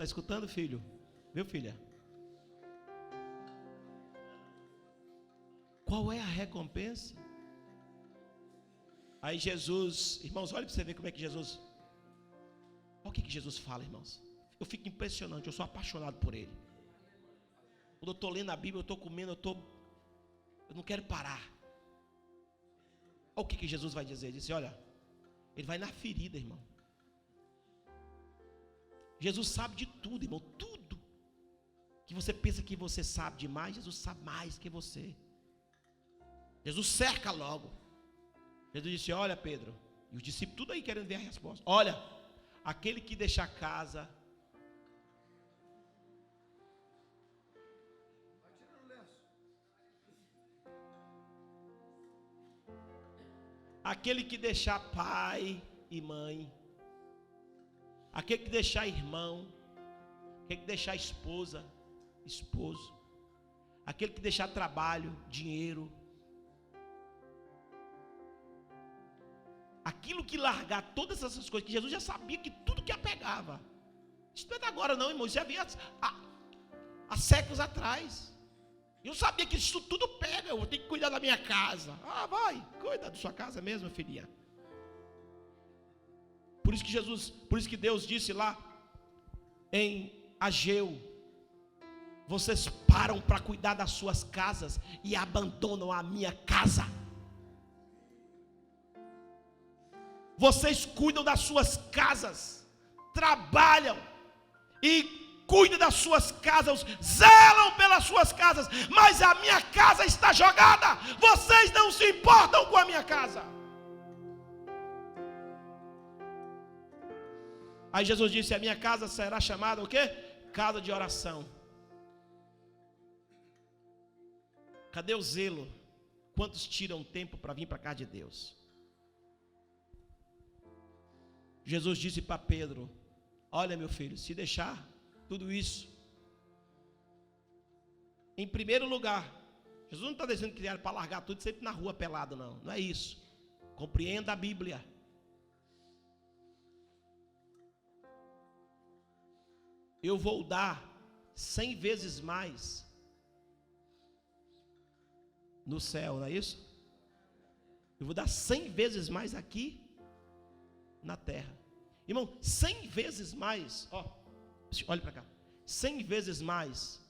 Está escutando, filho? Viu, filha? Qual é a recompensa? Aí Jesus, irmãos, olha para você ver como é que Jesus... Olha o que Jesus fala, irmãos. Eu fico impressionante, eu sou apaixonado por ele. Quando eu estou lendo a Bíblia, eu estou comendo, eu não quero parar. Olha o que Jesus vai dizer. Ele disse, olha, ele vai na ferida, irmão. Jesus sabe de tudo, irmão, tudo. Que você pensa que você sabe demais, Jesus sabe mais que você. Jesus cerca logo. Jesus disse, olha Pedro, e os discípulos tudo aí querendo ver a resposta. Olha, aquele que deixar casa... Aquele que deixar pai e mãe, aquele que deixar irmão, aquele que deixar esposa, esposo, aquele que deixar trabalho, dinheiro, aquilo que largar todas essas coisas, que Jesus já sabia que tudo que apegava, isso não é de agora não, irmão, isso já havia há séculos atrás. Eu sabia que isso tudo pega, eu tenho que cuidar da minha casa. Ah, vai, cuida da sua casa mesmo, filhinha. Por isso que Deus disse lá em Ageu, vocês param para cuidar das suas casas e abandonam a minha casa. Vocês cuidam das suas casas, trabalham e cuidam das suas casas, zelam pelas suas casas, mas a minha casa está jogada, vocês não se importam com a minha casa. Aí Jesus disse, a minha casa será chamada o quê? Casa de oração. Cadê o zelo? Quantos tiram tempo para vir para a casa de Deus? Jesus disse para Pedro, olha meu filho, se deixar tudo isso, em primeiro lugar, Jesus não está dizendo que era para largar tudo sempre na rua pelado, não é isso. Compreenda a Bíblia. Eu vou dar 100 vezes mais no céu, não é isso? Eu vou dar 100 vezes mais aqui na terra. Irmão, 100 vezes mais, olhe para cá, 100 vezes mais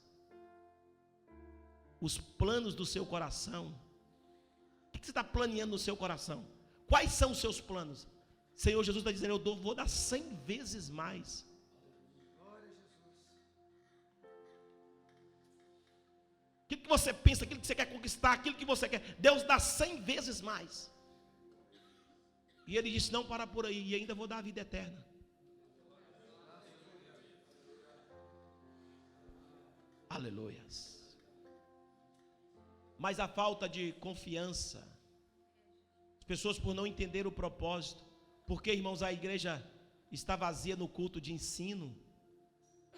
os planos do seu coração. O que você está planeando no seu coração? Quais são os seus planos? Senhor Jesus está dizendo, eu vou dar 100 vezes mais. Aquilo que você pensa, aquilo que você quer conquistar, aquilo que você quer, Deus dá 100 vezes mais. E ele disse, não para por aí, e ainda vou dar a vida eterna. Aleluias. Mas a falta de confiança, as pessoas por não entender o propósito, porque irmãos, a igreja está vazia no culto de ensino.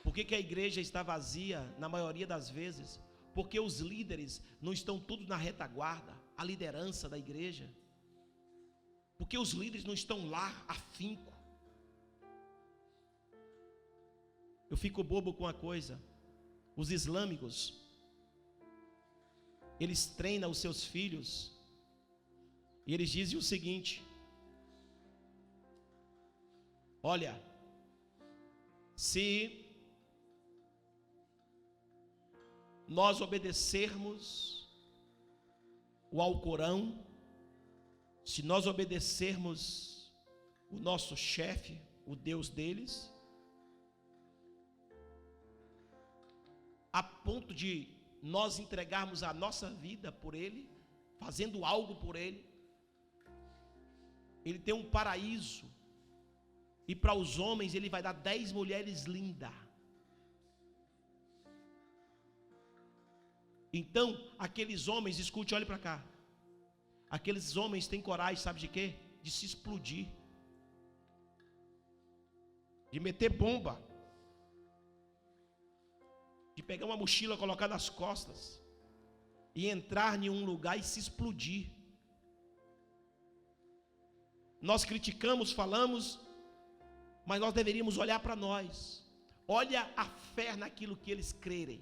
Por que a igreja está vazia na maioria das vezes? Porque os líderes não estão tudo na retaguarda, a liderança da igreja. Porque os líderes não estão lá afinco. Eu fico bobo com uma coisa. Os islâmicos, eles treinam os seus filhos e eles dizem o seguinte: olha, se nós obedecermos o Alcorão, se nós obedecermos o nosso chefe, o Deus deles, a ponto de nós entregarmos a nossa vida por ele, fazendo algo por ele, ele tem um paraíso, e para os homens ele vai dar 10 mulheres lindas. Então, aqueles homens, escute, olhe para cá. Aqueles homens têm coragem, sabe de quê? De se explodir, de meter bomba, de pegar uma mochila, colocar nas costas e entrar em um lugar e se explodir. Nós criticamos, falamos, mas nós deveríamos olhar para nós. Olha a fé naquilo que eles crerem.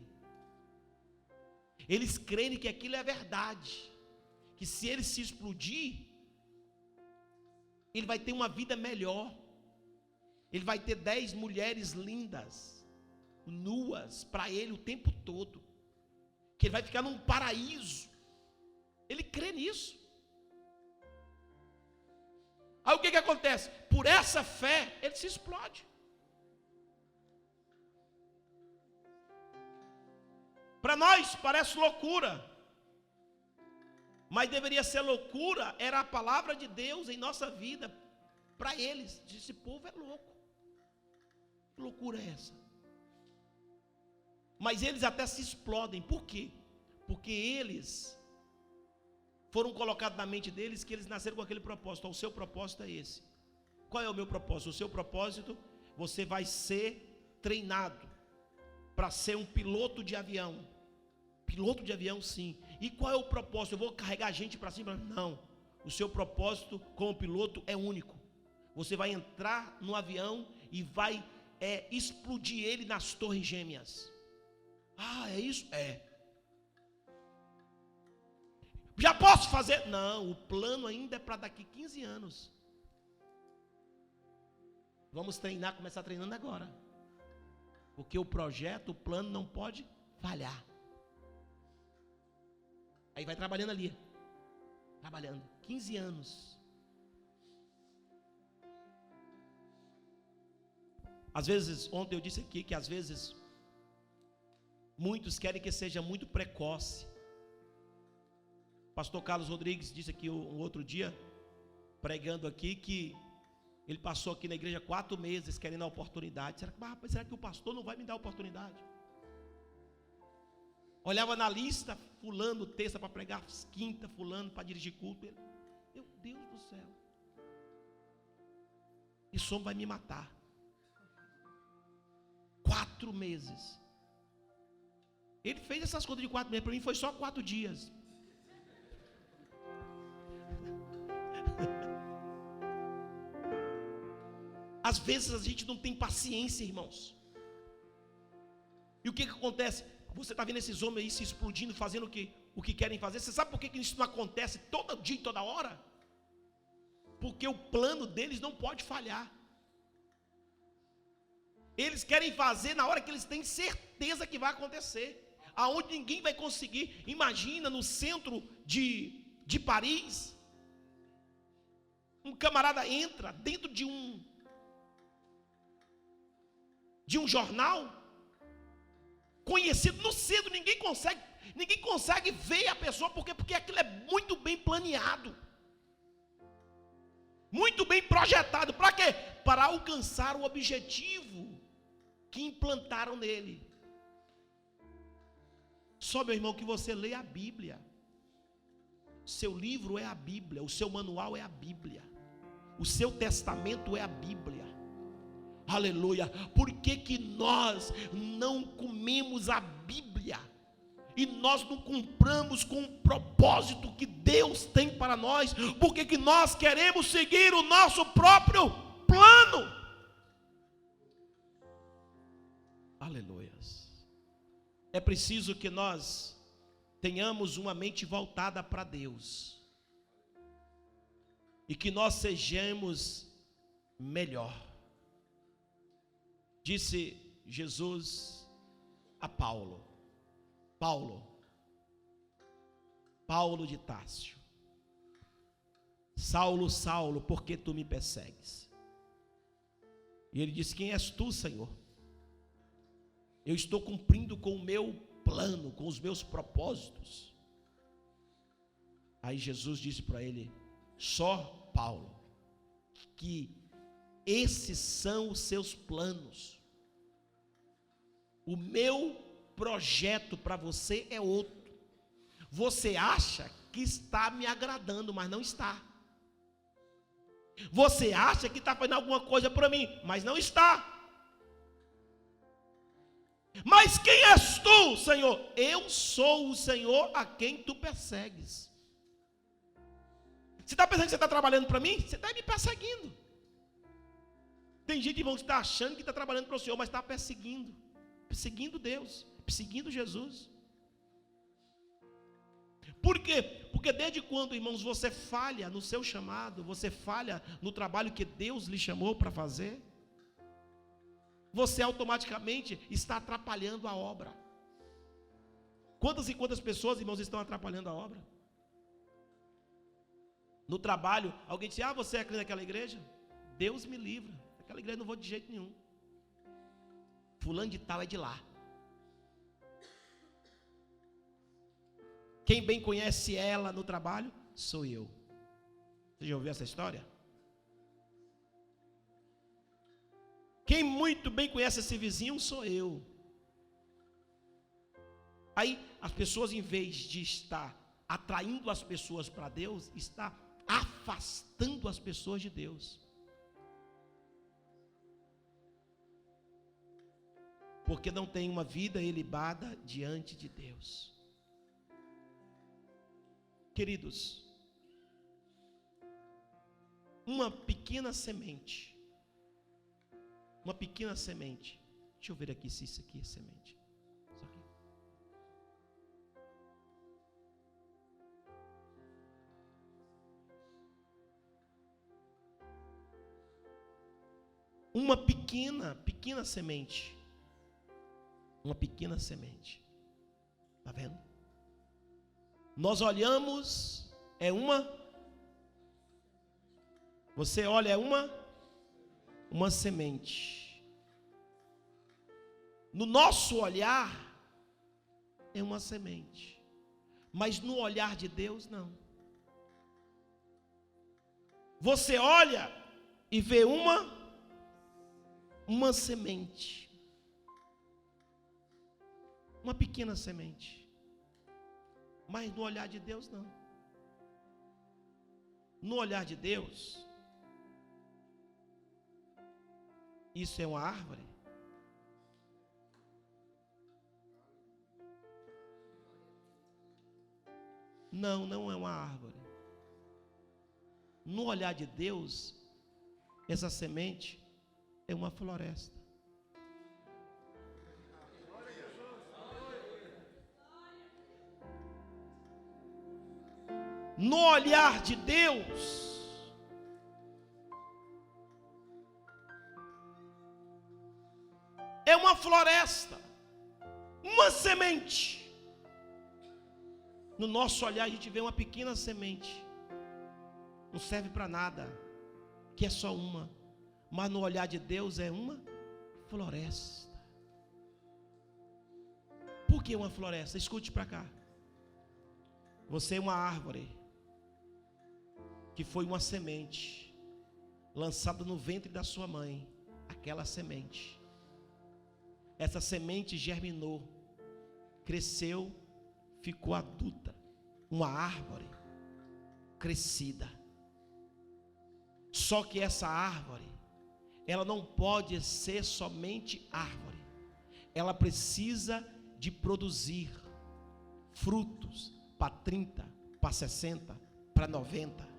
Eles creem que aquilo é verdade, que se ele se explodir, ele vai ter uma vida melhor, ele vai ter 10 mulheres lindas, nuas, para ele o tempo todo, que ele vai ficar num paraíso. Ele crê nisso. Aí o que acontece? Por essa fé, ele se explode. Para nós parece loucura, mas deveria ser loucura, era a palavra de Deus em nossa vida. Para eles, esse povo é louco. Que loucura é essa? Mas eles até se explodem. Por quê? Porque eles foram colocados na mente deles que eles nasceram com aquele propósito. O seu propósito é esse. Qual é o meu propósito? O seu propósito, você vai ser treinado para ser um piloto de avião. Piloto de avião, sim. E qual é o propósito? Eu vou carregar gente para cima? Não. O seu propósito como piloto é único. Você vai entrar no avião e vai explodir ele nas torres gêmeas. Ah, é isso? É. Já posso fazer? Não, o plano ainda é para daqui 15 anos. Vamos treinar, começar treinando agora. Porque o projeto, o plano não pode falhar. Aí vai trabalhando ali. Trabalhando. 15 anos. Às vezes, ontem eu disse aqui que às vezes muitos querem que seja muito precoce. Pastor Carlos Rodrigues disse aqui um outro dia, pregando aqui, que ele passou aqui na igreja 4 meses querendo a oportunidade. Será que o pastor não vai me dar a oportunidade? Olhava na lista, fulano terça para pregar, quinta fulano para dirigir culto. Meu Deus do céu, esse homem vai me matar. 4 meses. Ele fez essas contas de 4 meses, para mim foi só 4 dias. Às vezes a gente não tem paciência, irmãos. E o que acontece? Você está vendo esses homens aí se explodindo, fazendo o que querem fazer. Você sabe por que isso não acontece todo dia e toda hora? Porque o plano deles não pode falhar. Eles querem fazer na hora que eles têm certeza que vai acontecer, aonde ninguém vai conseguir. Imagina no centro de Paris, um camarada entra dentro de um jornal conhecido no centro, ninguém consegue ver a pessoa, porque aquilo é muito bem planeado, muito bem projetado. Para quê? Para alcançar o objetivo que implantaram nele. Só, meu irmão, que você leia a Bíblia. Seu livro é a Bíblia, o seu manual é a Bíblia, o seu testamento é a Bíblia. Aleluia. Por que nós não comemos a Bíblia e nós não cumpramos com o propósito que Deus tem para nós? Por que nós queremos seguir o nosso próprio plano? Aleluias. É preciso que nós tenhamos uma mente voltada para Deus e que nós sejamos melhor. Disse Jesus a Paulo de Társio: Saulo, Saulo, por que tu me persegues? E ele disse: quem és tu, Senhor? Eu estou cumprindo com o meu plano, com os meus propósitos. Aí Jesus disse para ele: só, Paulo, que esses são os seus planos. O meu projeto para você é outro. Você acha que está me agradando, mas não está. Você acha que está fazendo alguma coisa para mim, mas não está. Mas quem és tu, Senhor? Eu sou o Senhor a quem tu persegues. Você está pensando que você está trabalhando para mim? Você está me perseguindo. Tem gente, irmão, que está achando que está trabalhando para o Senhor, mas está perseguindo Deus, perseguindo Jesus. Por quê? Porque desde quando, irmãos, você falha no seu chamado, você falha no trabalho que Deus lhe chamou para fazer, você automaticamente está atrapalhando a obra. Quantas e quantas pessoas, irmãos, estão atrapalhando a obra? No trabalho, alguém diz, você é crente daquela igreja? Deus me livra, aquela igreja não vou de jeito nenhum. Fulano de tal é de lá. Quem bem conhece ela no trabalho, sou eu. Você já ouviu essa história? Quem muito bem conhece esse vizinho, sou eu. Aí, as pessoas, em vez de estar atraindo as pessoas para Deus, está afastando as pessoas de Deus. Porque não tem uma vida ilibada diante de Deus. Queridos, uma pequena semente, deixa eu ver aqui se isso aqui é semente. Isso aqui. Uma pequena semente. Uma pequena semente. Está vendo? Nós olhamos, você olha, é uma semente. No nosso olhar, é uma semente. Mas no olhar de Deus, não. Você olha e vê uma semente. Uma pequena semente. Mas no olhar de Deus, não. No olhar de Deus, isso é uma árvore. Não, não é uma árvore. No olhar de Deus, essa semente é uma floresta. No olhar de Deus, é uma floresta, uma semente. No nosso olhar a gente vê uma pequena semente, não serve para nada, que é só uma, mas no olhar de Deus é uma floresta. Por que uma floresta? Escute para cá. Você é uma árvore que foi uma semente lançada no ventre da sua mãe. Aquela semente, essa semente germinou, cresceu, ficou adulta, uma árvore crescida. Só que essa árvore, ela não pode ser somente árvore, ela precisa de produzir frutos para 30, para 60, para 90.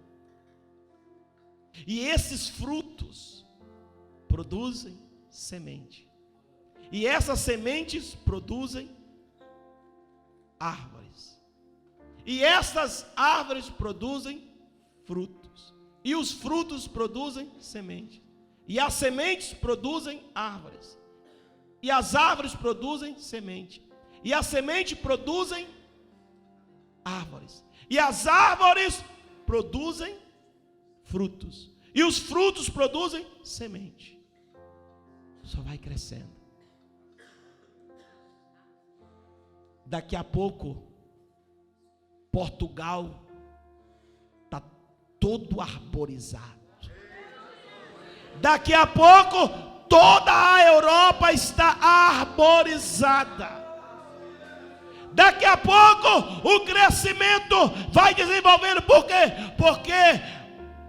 E esses frutos produzem semente. E essas sementes produzem árvores. E essas árvores produzem frutos. E os frutos produzem semente. E as sementes produzem árvores. E as árvores produzem semente. E as sementes produzem árvores. E as árvores produzem frutos. E os frutos produzem semente. Só vai crescendo. Daqui a pouco, Portugal está todo arborizado. Daqui a pouco, toda a Europa está arborizada. Daqui a pouco o crescimento vai desenvolvendo. Por quê? Porque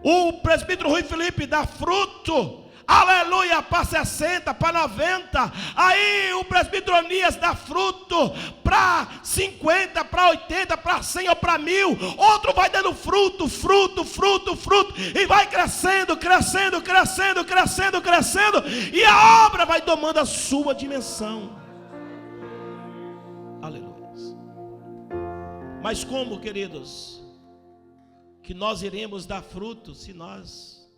o presbítero Rui Felipe dá fruto aleluia, para 60, para 90. Aí o presbítero Onias dá fruto para 50, para 80, para 100 ou para 1000. Outro vai dando fruto, e vai crescendo, e a obra vai tomando a sua dimensão. Aleluia. Mas como, queridos, que nós iremos dar fruto se nós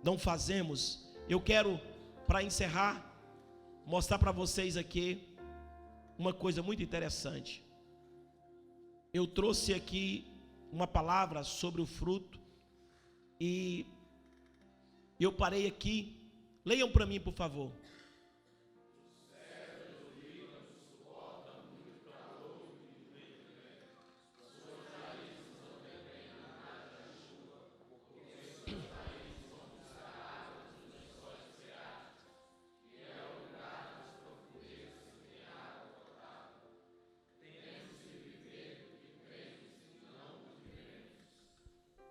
não fazemos? Eu quero, para encerrar, mostrar para vocês aqui uma coisa muito interessante. Eu trouxe aqui uma palavra sobre o fruto e eu parei aqui. Leiam para mim, por favor.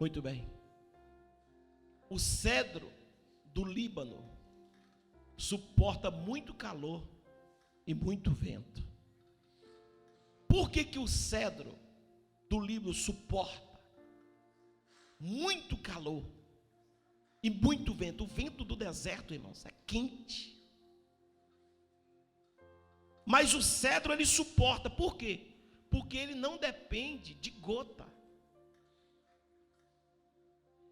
Muito bem. O cedro do Líbano suporta muito calor e muito vento. Por que o cedro do Líbano suporta muito calor e muito vento? O vento do deserto, irmãos, é quente. Mas o cedro ele suporta. Por quê? Porque ele não depende de gota.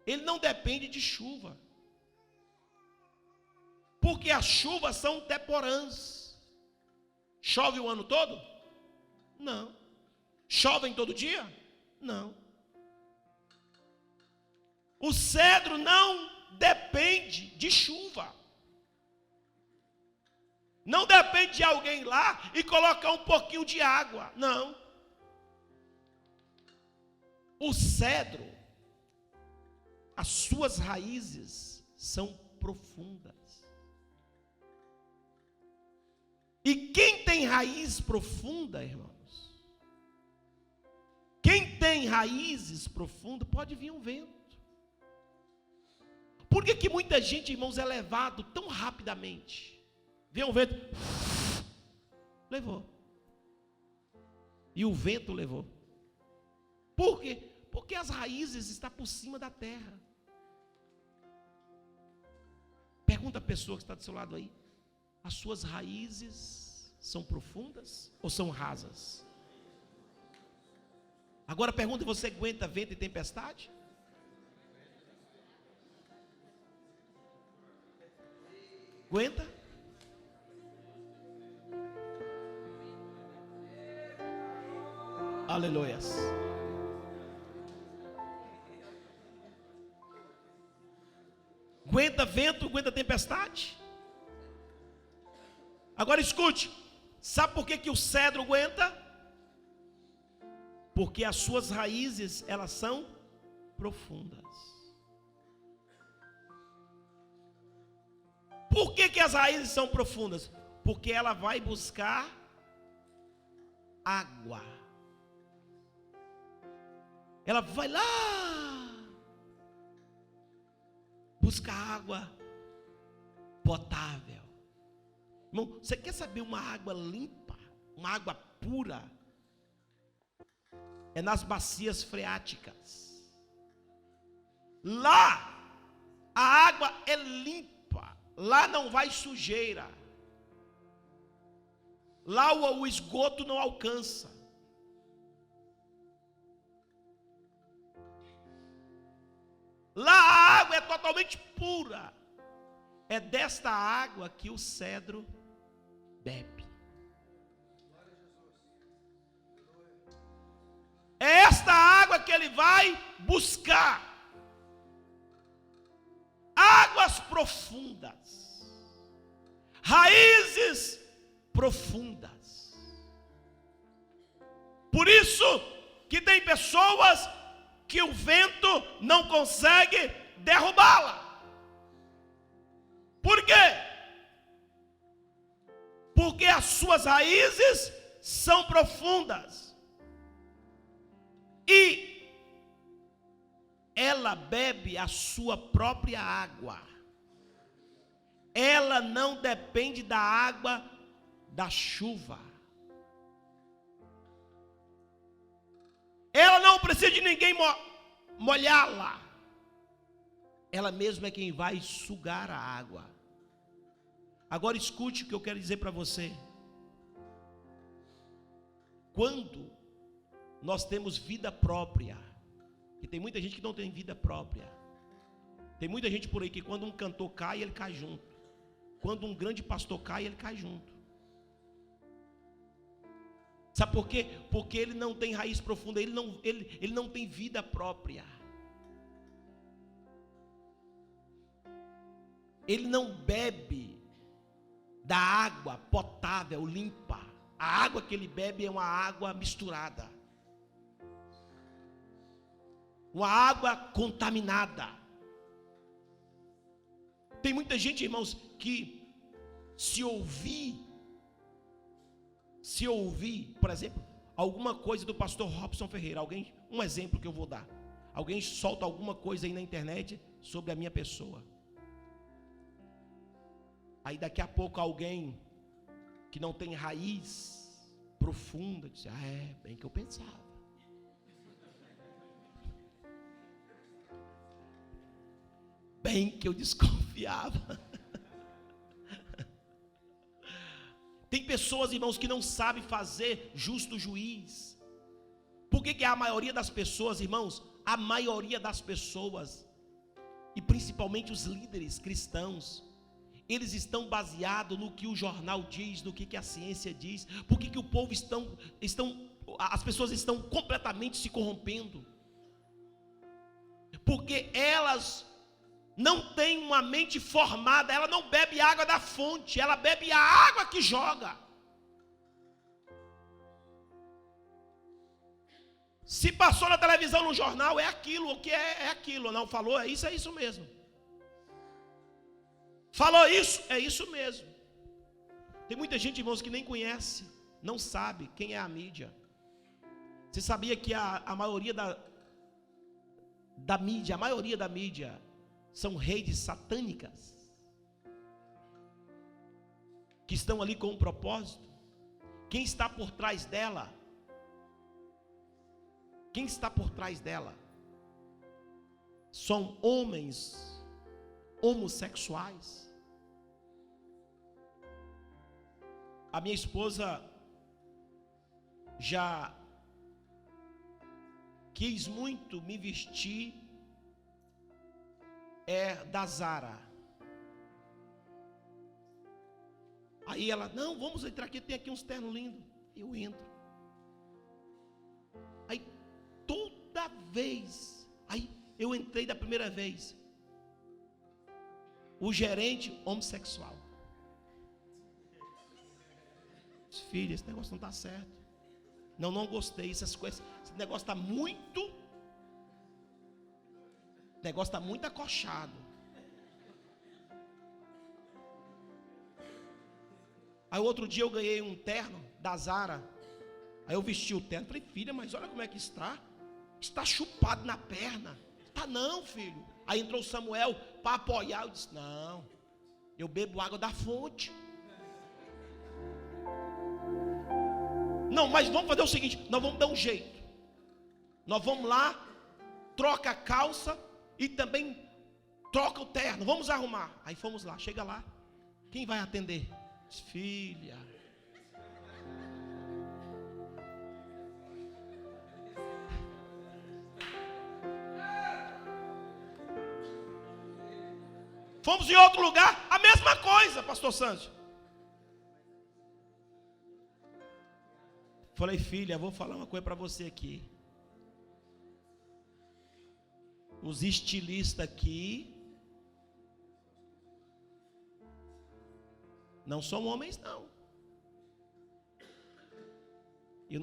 Ele não depende de chuva. Porque as chuvas são temporãs. Chove o ano todo? Não. Chove todo dia? Não. O cedro não depende de chuva. Não depende de alguém ir lá e colocar um pouquinho de água. Não. O cedro, as suas raízes são profundas. E quem tem raiz profunda, irmãos, quem tem raízes profundas, pode vir um vento. Por que muita gente, irmãos, é levado tão rapidamente? Vem um vento, levou. E o vento levou. Por quê? Porque as raízes estão por cima da terra. Pergunta a pessoa que está do seu lado aí: as suas raízes são profundas ou são rasas? Agora pergunta: você aguenta vento e tempestade? Aguenta? Aleluias. Aguenta vento, aguenta tempestade? Agora escute, sabe por que o cedro aguenta? Porque as suas raízes, elas são profundas. Por que as raízes são profundas? Porque ela vai buscar água. Ela vai lá buscar água potável. Irmão, você quer saber uma água limpa, uma água pura? É nas bacias freáticas. Lá a água é limpa, lá não vai sujeira, lá o esgoto não alcança. Lá a água é totalmente pura. É desta água que o cedro bebe. É esta água que ele vai buscar. Águas profundas, raízes profundas. Por isso que tem pessoas que o vento não consegue derrubá-la. Por quê? Porque as suas raízes são profundas. E ela bebe a sua própria água. ela não depende da água da chuva. Ela não precisa de ninguém molhá-la. Ela mesma é quem vai sugar a água. Agora escute o que eu quero dizer para você. Quando nós temos vida própria, e tem muita gente que não tem vida própria. Tem muita gente por aí que quando um cantor cai, ele cai junto. Quando um grande pastor cai, ele cai junto. Sabe por quê? Porque ele não tem raiz profunda, ele não tem vida própria. Ele não bebe da água potável, limpa. A água que ele bebe é uma água misturada. Uma água contaminada. Tem muita gente, irmãos, que se ouvir, por exemplo, alguma coisa do pastor Robson Ferreira, um exemplo que eu vou dar. Alguém solta alguma coisa aí na internet sobre a minha pessoa. Aí daqui a pouco alguém que não tem raiz profunda diz: bem que eu pensava. Bem que eu desconfiava. Tem pessoas, irmãos, que não sabem fazer justo juiz. Por que a maioria das pessoas, irmãos, a maioria das pessoas, e principalmente os líderes cristãos, eles estão baseados no que o jornal diz, no que a ciência diz? Por que o povo as pessoas estão completamente se corrompendo? Porque elas não têm uma mente formada, ela não bebe água da fonte, ela bebe a água que joga. Se passou na televisão, no jornal, é aquilo, o que é aquilo. Não falou, é isso mesmo. Falou isso, é isso mesmo. Tem muita gente, irmãos, que nem conhece, não sabe quem é a mídia. Você sabia que a maioria da mídia, são redes satânicas, que estão ali com um propósito? Quem está por trás dela? Quem está por trás dela? São homens homossexuais. A minha esposa já quis muito me vestir da Zara. Aí ela: não, vamos entrar aqui, tem aqui uns ternos lindos. Eu entro. Aí toda vez, aí eu entrei da primeira vez, o gerente homossexual: filha, esse negócio não está certo. Não gostei, essas coisas, esse negócio está muito, acochado. Aí outro dia eu ganhei um terno da Zara. Aí eu vesti o terno, falei: filha, mas olha como é que está chupado na perna. Tá não, filho. Aí entrou o Samuel para apoiar. Eu disse: não, eu bebo água da fonte. Não, mas vamos fazer o seguinte, nós vamos dar um jeito. Nós vamos lá, troca a calça e também troca o terno, vamos arrumar. Aí fomos lá, chega lá, quem vai atender? Filha. Fomos em outro lugar, a mesma coisa, pastor Santos. Falei: filha, vou falar uma coisa para você aqui. Os estilistas aqui não são homens, não. Eu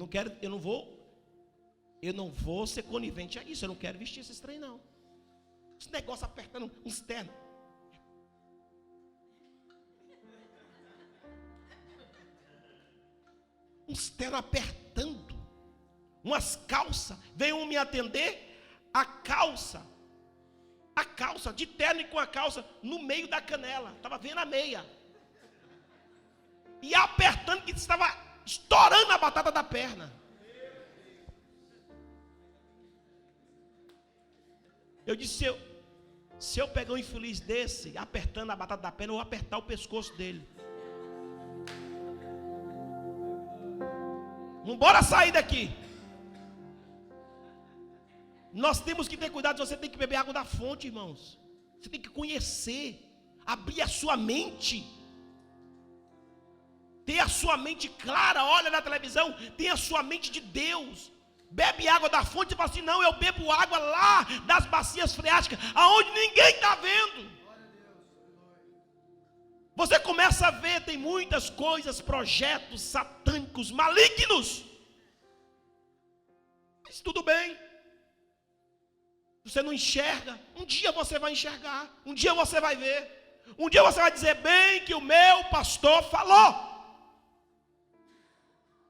não vou ser conivente a isso. Eu não quero vestir esses trem, não. Esse negócio apertando uns ternos. Uns ternos apertando. Umas calças. Veio um me atender. A calça a calça, de terno e com a calça, no meio da canela. Estava vendo a meia. E apertando, que estava estourando a batata da perna. Eu disse, se eu pegar um infeliz desse, apertando a batata da perna, eu vou apertar o pescoço dele. Não bora sair daqui. Nós temos que ter cuidado. Você tem que beber água da fonte, irmãos. Você tem que conhecer, abrir a sua mente, ter a sua mente clara. Olha na televisão, tem a sua mente de Deus. Bebe água da fonte e fala assim: não, eu bebo água lá das bacias freáticas, aonde ninguém está vendo. Você começa a ver, tem muitas coisas, projetos satânicos, malignos. Mas tudo bem. Você não enxerga, um dia você vai enxergar, um dia você vai ver, um dia você vai dizer: bem que o meu pastor falou.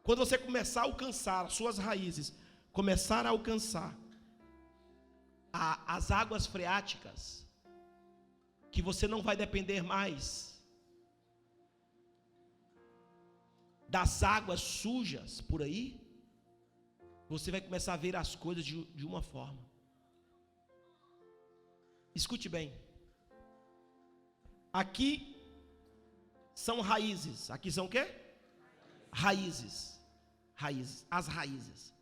Quando você começar a alcançar as suas raízes, começar a alcançar as águas freáticas, que você não vai depender mais das águas sujas por aí, você vai começar a ver as coisas de uma forma. Escute bem. Aqui são raízes. Aqui são o quê? Raízes. Raízes. As raízes.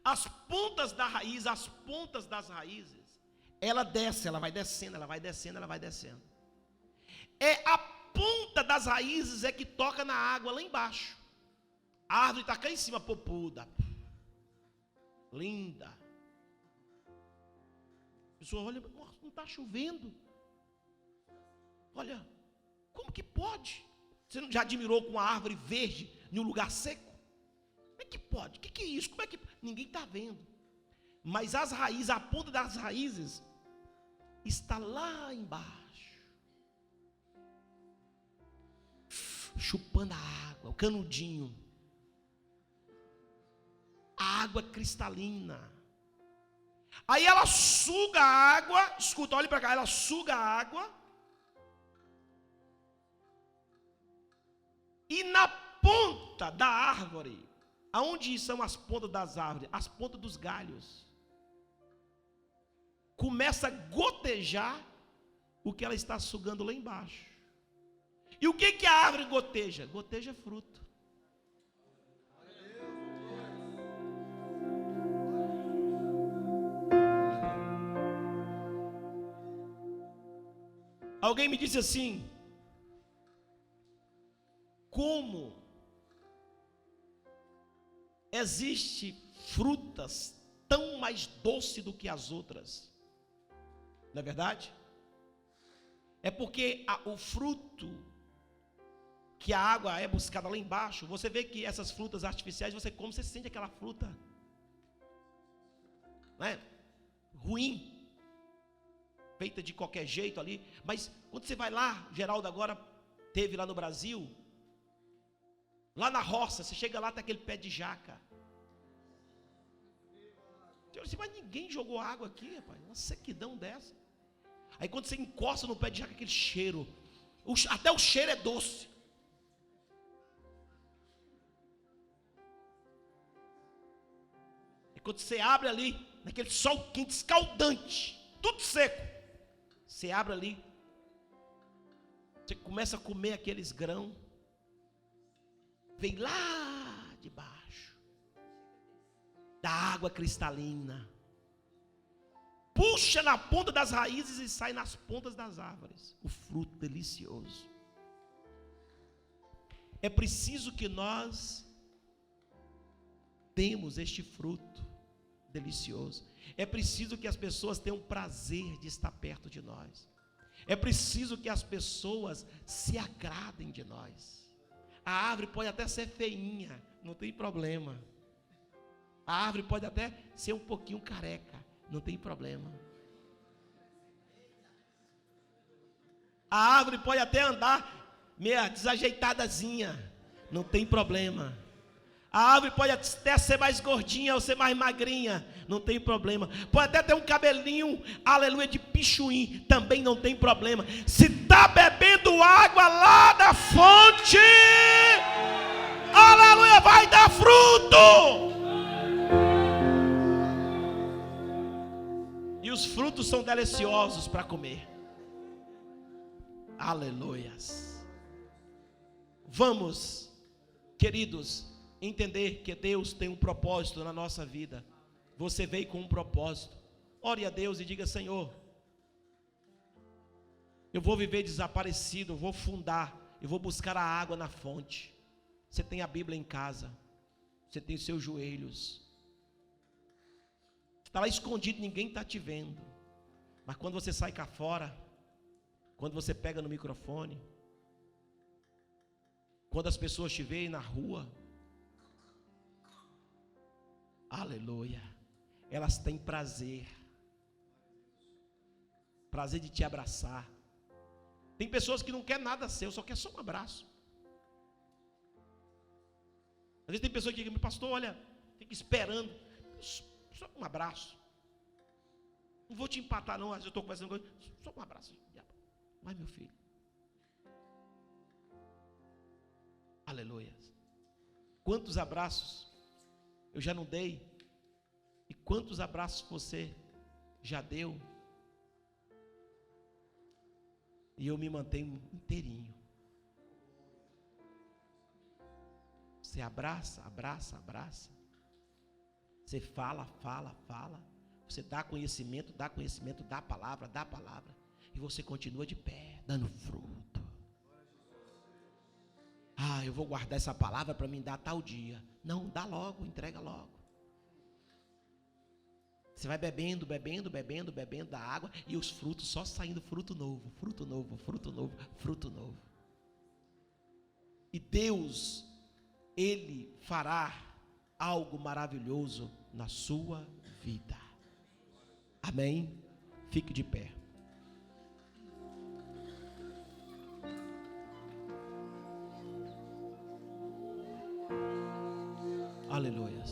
As pontas da raiz, as pontas das raízes, ela desce, ela vai descendo, ela vai descendo, ela vai descendo. É a ponta das raízes é que toca na água lá embaixo. A árvore está cá em cima, popuda, linda. A pessoa olha, nossa, não está chovendo. Olha, como que pode? Você já admirou com uma árvore verde em um lugar seco? Como é que pode? O que é isso? Como é que... Ninguém está vendo. Mas as raízes, a ponta das raízes está lá embaixo, chupando a água, o canudinho. A água cristalina. Aí ela suga a água, escuta, olhe para cá, ela suga a água. E na ponta da árvore, aonde são as pontas das árvores? As pontas dos galhos. Começa a gotejar o que ela está sugando lá embaixo. E o que a árvore goteja? Goteja fruto. Alguém me disse assim: como existe frutas tão mais doces do que as outras? Não é verdade? É porque o fruto que a água é buscada lá embaixo, você vê que essas frutas artificiais, você come, você sente aquela fruta, não é? Ruim, feita de qualquer jeito ali. Mas quando você vai lá, Geraldo agora teve lá no Brasil, lá na roça, você chega lá, tem aquele pé de jaca. Eu disse, mas ninguém jogou água aqui, rapaz, uma sequidão dessa. Aí quando você encosta no pé de jaca, aquele cheiro, até o cheiro é doce. E quando você abre ali, naquele sol quente, escaldante, tudo seco, você abre ali, você começa a comer aqueles grãos, vem lá de baixo, da água cristalina, puxa na ponta das raízes e sai nas pontas das árvores, o fruto delicioso. É preciso que nós temos este fruto delicioso. É preciso que as pessoas tenham prazer de estar perto de nós. É preciso que as pessoas se agradem de nós. A árvore pode até ser feinha, não tem problema. A árvore pode até ser um pouquinho careca, não tem problema. A árvore pode até andar meia desajeitadazinha, não tem problema. A árvore pode até ser mais gordinha ou ser mais magrinha, não tem problema. Pode até ter um cabelinho, aleluia, de pichuim, também não tem problema. Se está bebendo água lá da fonte, aleluia, vai dar fruto. E os frutos são deliciosos para comer. Aleluias. Vamos, queridos, entender que Deus tem um propósito na nossa vida. Você veio com um propósito. Ore a Deus e diga: Senhor, eu vou viver desaparecido, eu vou fundar, eu vou buscar a água na fonte. Você tem a Bíblia em casa, você tem os seus joelhos, está lá escondido, ninguém está te vendo. Mas quando você sai cá fora, quando você pega no microfone, quando as pessoas te veem na rua, aleluia, elas têm prazer de te abraçar. Tem pessoas que não querem nada seu, só quer só um abraço. Às vezes tem pessoas que dizem: pastor, olha, fica esperando, só um abraço. Não vou te empatar não, às vezes eu estou conversando com ele, só um abraço. Mas meu filho, aleluia, quantos abraços eu já não dei, e quantos abraços você já deu, e eu me mantenho inteirinho. Você abraça, abraça, abraça, você fala, fala, fala, você dá conhecimento, dá palavra, e você continua de pé, dando fruto. Ah, eu vou guardar essa palavra para me dar tal dia. Não, dá logo, entrega logo. Você vai bebendo da água, e os frutos só saindo, fruto novo, fruto novo, fruto novo, fruto novo. E Deus, Ele fará algo maravilhoso na sua vida. Amém? Fique de pé. Aleluia.